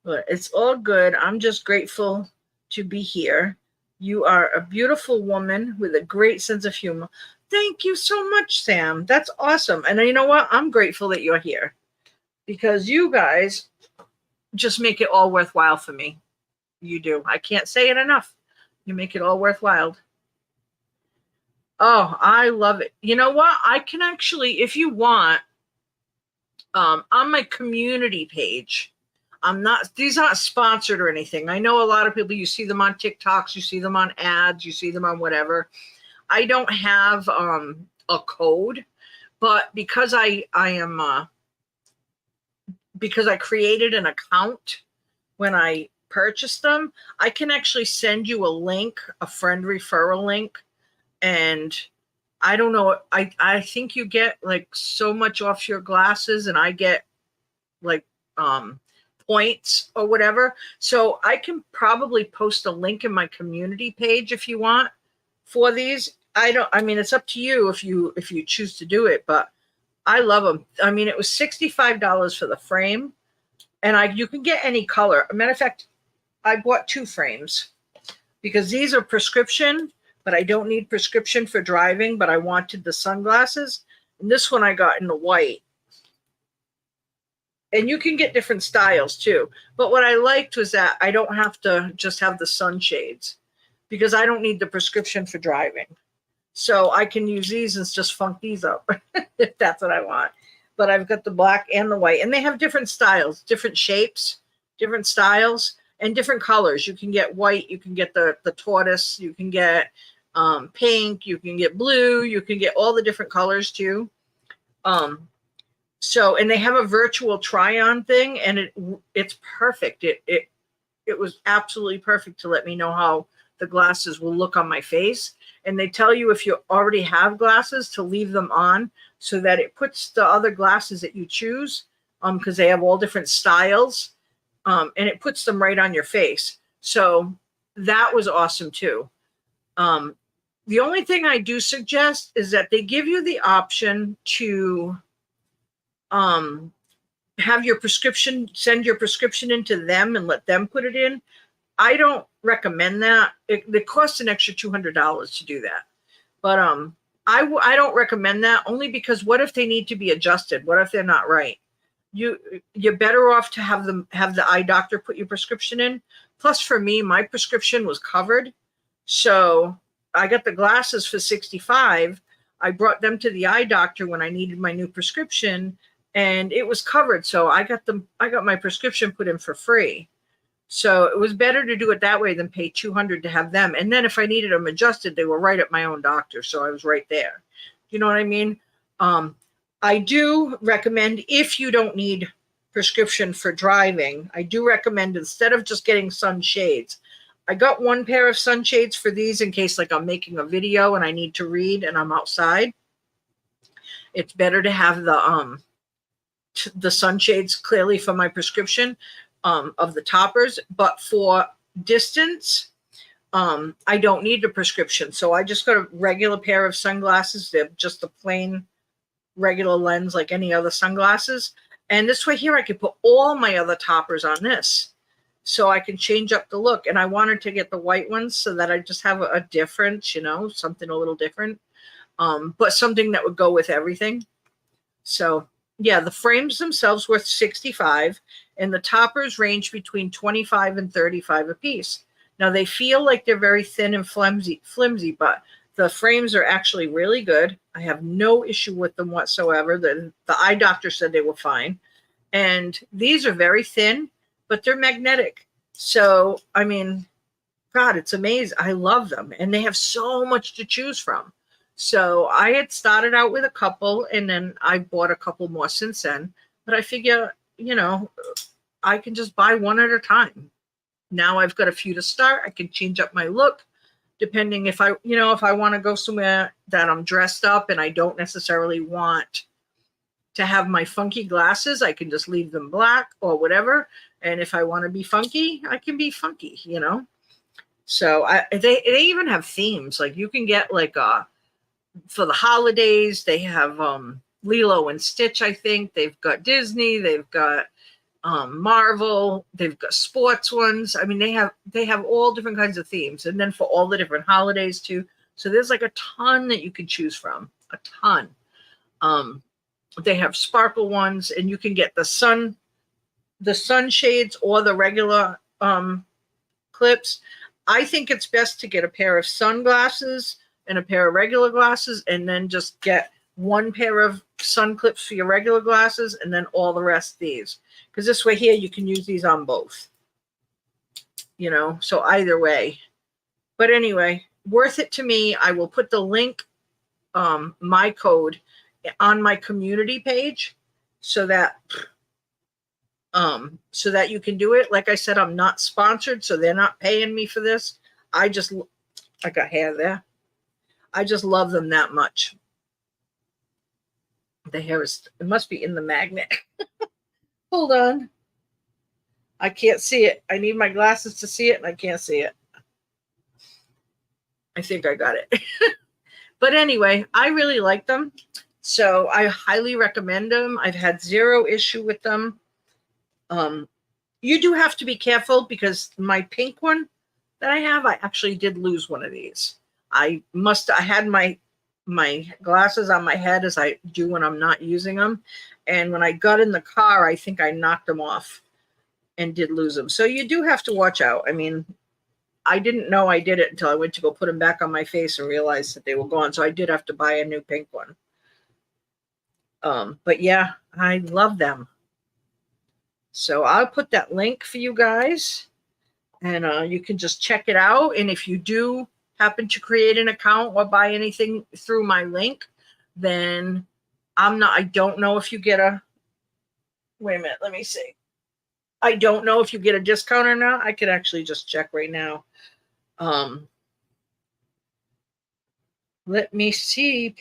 But it's all good. I'm just grateful to be here. You are a beautiful woman with a great sense of humor. Thank you so much, Sam. That's awesome. And you know what? I'm grateful that you're here because you guys just make it all worthwhile for me. You do. I can't say it enough. You make it all worthwhile. Oh, I love it. You know what? I can actually, if you want, on my community page, these aren't sponsored or anything. I know a lot of people, you see them on TikToks, you see them on ads, you see them on whatever. I don't have a code, but because because I created an account when I purchased them, I can actually send you a link, a friend referral link. And I don't know, I think you get like so much off your glasses, and I get like points or whatever. So I can probably post a link in my community page if you want for these. I mean, it's up to you if you choose to do it, but I love them. I mean, it was $65 for the frame, and you can get any color. As a matter of fact, I bought 2 frames because these are prescription, but I don't need prescription for driving, but I wanted the sunglasses. And this one I got in the white. And you can get different styles too. But what I liked was that I don't have to just have the sunshades because I don't need the prescription for driving. So I can use these and just funk these up if that's what I want. But I've got the black and the white, and they have different styles, different shapes, different styles, and different colors. You can get white, you can get the tortoise, you can get pink, you can get blue, you can get all the different colors too. So, and they have a virtual try-on thing, and it's perfect. It was absolutely perfect to let me know how the glasses will look on my face. And they tell you if you already have glasses to leave them on so that it puts the other glasses that you choose, because they have all different styles, and it puts them right on your face. So that was awesome too. The only thing I do suggest is that they give you the option to have your prescription, send your prescription into them and let them put it in. I don't recommend that. It costs an extra $200 to do that. But I don't recommend that, only because what if they need to be adjusted? What if they're not right? You're better off to have the eye doctor put your prescription in. Plus, for me, my prescription was covered. So I got the glasses for $65. I brought them to the eye doctor when I needed my new prescription, and it was covered. So I got my prescription put in for free. So it was better to do it that way than pay $200 to have them. And then if I needed them adjusted, they were right at my own doctor. So I was right there. You know what I mean? I do recommend, if you don't need prescription for driving, I do recommend, instead of just getting sunshades, I got 1 pair of sunshades for these in case like I'm making a video and I need to read and I'm outside. It's better to have the sunshades clearly for my prescription of the toppers, but for distance, I don't need a prescription. So I just got a regular pair of sunglasses. They're just a plain regular lens like any other sunglasses. And this way here, I can put all my other toppers on this. So I can change up the look. And I wanted to get the white ones so that I just have a difference, something a little different, but something that would go with everything. So yeah, the frames themselves were $65, and the toppers range between $25 and $35 a piece. Now they feel like they're very thin and flimsy, but the frames are actually really good. I have no issue with them whatsoever. The eye doctor said they were fine. And these are very thin, but they're magnetic. So, I mean, God, it's amazing. I love them. And they have so much to choose from. So I had started out with a couple, and then I bought a couple more since then. But I figure, I can just buy one at a time. Now I've got a few to start. I can change up my look depending if I want to go somewhere that I'm dressed up and I don't necessarily want to have my funky glasses. I can just leave them black or whatever. And if I want to be funky, I can be funky, So they even have themes. Like you can get like for the holidays, they have Lilo and Stitch, I think. They've got Disney. They've got Marvel. They've got sports ones. I mean, they have all different kinds of themes, and then for all the different holidays too. So there's like a ton that you can choose from, a ton. They have sparkle ones, and you can get the sunshades or the regular clips. I think it's best to get a pair of sunglasses and a pair of regular glasses, and then just get one pair of sun clips for your regular glasses, and then all the rest these. Because this way here, you can use these on both. You know, so either way. But anyway, worth it to me. I will put the link, my code, on my community page so that you can do it. Like I said, I'm not sponsored, so they're not paying me for this. I got hair there. I just love them that much. The hair it must be in the magnet. Hold on. I can't see it. I need my glasses to see it, and I can't see it. I think I got it. But anyway, I really like them. So I highly recommend them. I've had zero issue with them. You do have to be careful because my pink one that I have, I actually did lose one of these. I had my glasses on my head, as I do when I'm not using them. And when I got in the car, I think I knocked them off and did lose them. So you do have to watch out. I mean, I didn't know I did it until I went to go put them back on my face and realized that they were gone. So I did have to buy a new pink one. But yeah, I love them. So I'll put that link for you guys, and you can just check it out. And if you do happen to create an account or buy anything through my link, then I don't know if you get wait a minute, let me see. I don't know if you get a discount or not. I could actually just check right now. Let me see.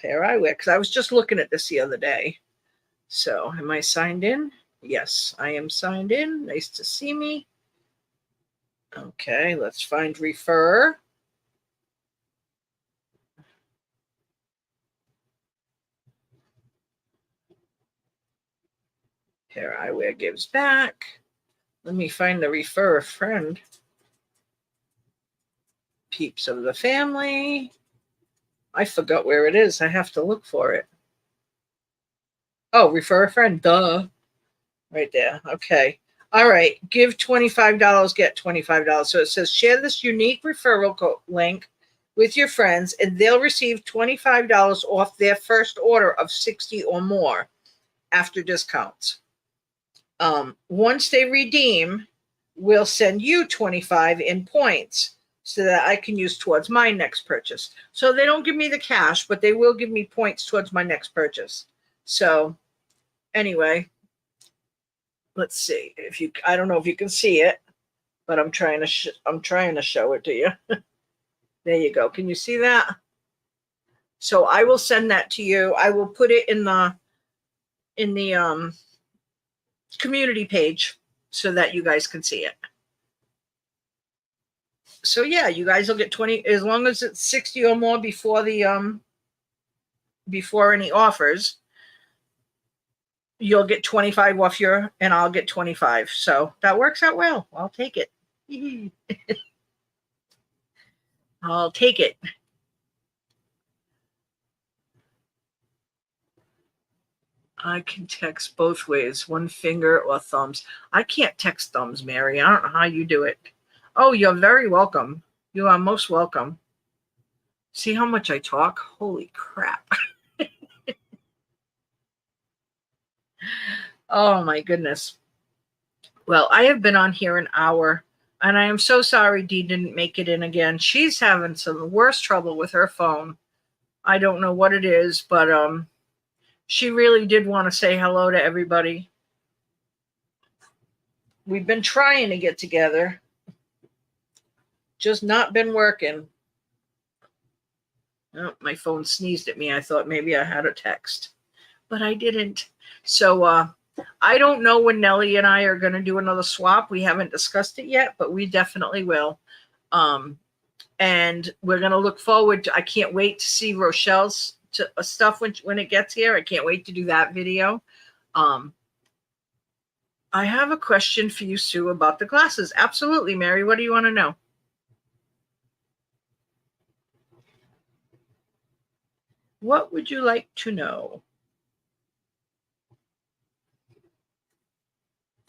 Pair eyewear, because I was just looking at this the other day. So am I signed in? Yes, I am signed in. Nice to see me. Okay, let's find refer. Pair eyewear gives back. Let me find the refer a friend. Peeps of the family. I forgot where it is. I have to look for it. Oh, refer a friend. Duh. Right there. Okay. All right. Give $25, get $25. So it says share this unique referral code link with your friends, and they'll receive $25 off their first order of 60 or more after discounts. Once they redeem, we'll send you 25 in points so that I can use towards my next purchase. So they don't give me the cash, but they will give me points towards my next purchase. So anyway, let's see I don't know if you can see it, but I'm trying to show it to you. There you go. Can you see that? So I will send that to you. I will put it in the community page so that you guys can see it. So yeah, you guys will get 20 as long as it's 60 or more before the before any offers. You'll get 25 off and I'll get 25. So that works out well. I'll take it. I'll take it. I can text both ways, one finger or thumbs. I can't text thumbs, Mary. I don't know how you do it. Oh, you're very welcome. You are most welcome. See how much I talk? Holy crap. Oh my goodness. Well, I have been on here an hour, and I am so sorry Dee didn't make it in again. She's having some worse trouble with her phone. I don't know what it is, but she really did want to say hello to everybody. We've been trying to get together. Just not been working. Oh, my phone sneezed at me. I thought maybe I had a text, but I didn't. So I don't know when Nellie and I are going to do another swap. We haven't discussed it yet, but we definitely will. And we're going to look forward to, I can't wait to see Rochelle's stuff when it gets here. I can't wait to do that video. I have a question for you, Sue, about the glasses. Absolutely, Mary. What do you want to know? What would you like to know?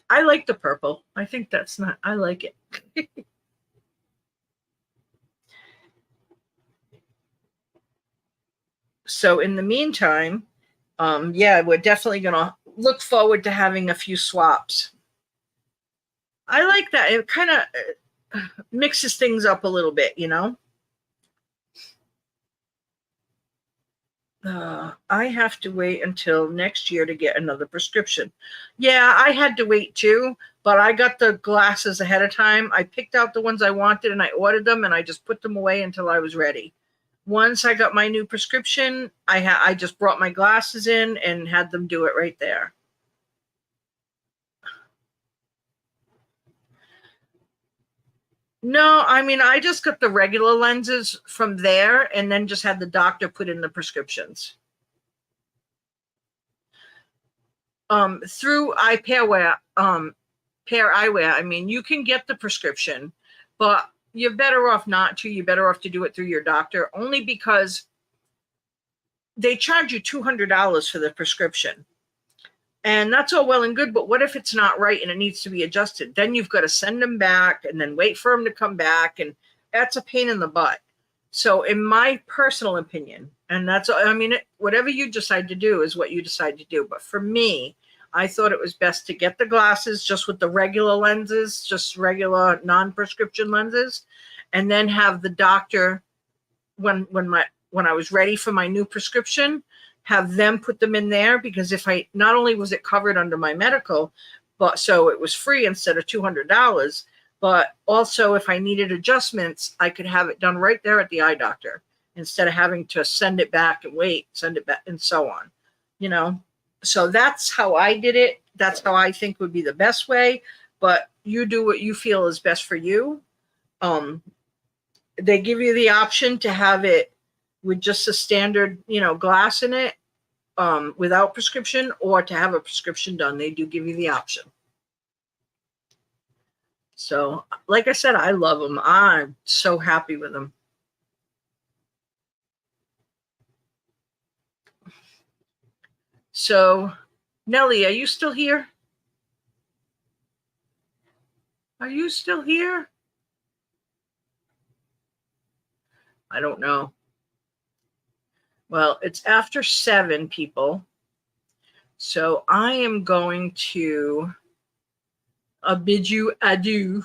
I like the purple. I think that's not, I like it. So in the meantime, yeah, we're definitely going to look forward to having a few swaps. I like that. It kind of mixes things up a little bit, you know? I have to wait until next year to get another prescription. Yeah, I had to wait too, but I got the glasses ahead of time. I picked out the ones I wanted and I ordered them and I just put them away until I was ready. Once I got my new prescription, I just brought my glasses in and had them do it right there. No, I mean I just got the regular lenses from there and then just had the doctor put in the prescriptions. Through pair eyewear. I mean, you can get the prescription, but you're better off not to. You're better off to do it through your doctor, only because they charge you $200 for the prescription. And that's all well and good, but what if it's not right and it needs to be adjusted? Then you've got to send them back and then wait for them to come back, and that's a pain in the butt. So, in my personal opinion, and that's, I mean, whatever you decide to do is what you decide to do. But for me, I thought it was best to get the glasses just with the regular lenses, just regular non-prescription lenses, and then have the doctor when I was ready for my new prescription, have them put them in there, because if I, not only was it covered under my medical, but so it was free instead of $200, but also if I needed adjustments, I could have it done right there at the eye doctor instead of having to send it back and wait, send it back and so on, you know? So that's how I did it. That's how I think would be the best way, but you do what you feel is best for you. Um, they give you the option to have it with just a standard, glass in it, without prescription, or to have a prescription done. They do give you the option. So, like I said, I love them. I'm so happy with them. So, Nellie, are you still here? Are you still here? I don't know. Well, it's after 7, people. So I am going to bid you adieu.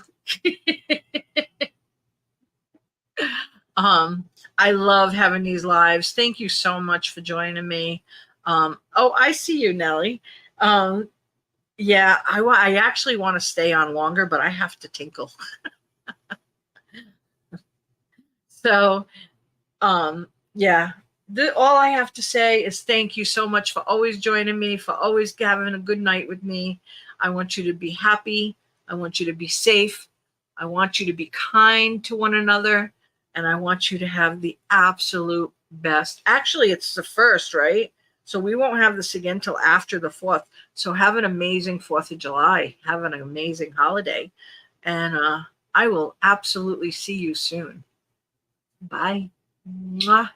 I love having these lives. Thank you so much for joining me. Oh, I see you, Nellie. Yeah, I actually want to stay on longer, but I have to tinkle. So, yeah, all I have to say is thank you so much for always joining me, for always having a good night with me. I want you to be happy. I want you to be safe. I want you to be kind to one another. And I want you to have the absolute best. Actually, it's the 1st, right? So we won't have this again till after the 4th. So have an amazing 4th of July. Have an amazing holiday. And I will absolutely see you soon. Bye. Mwah.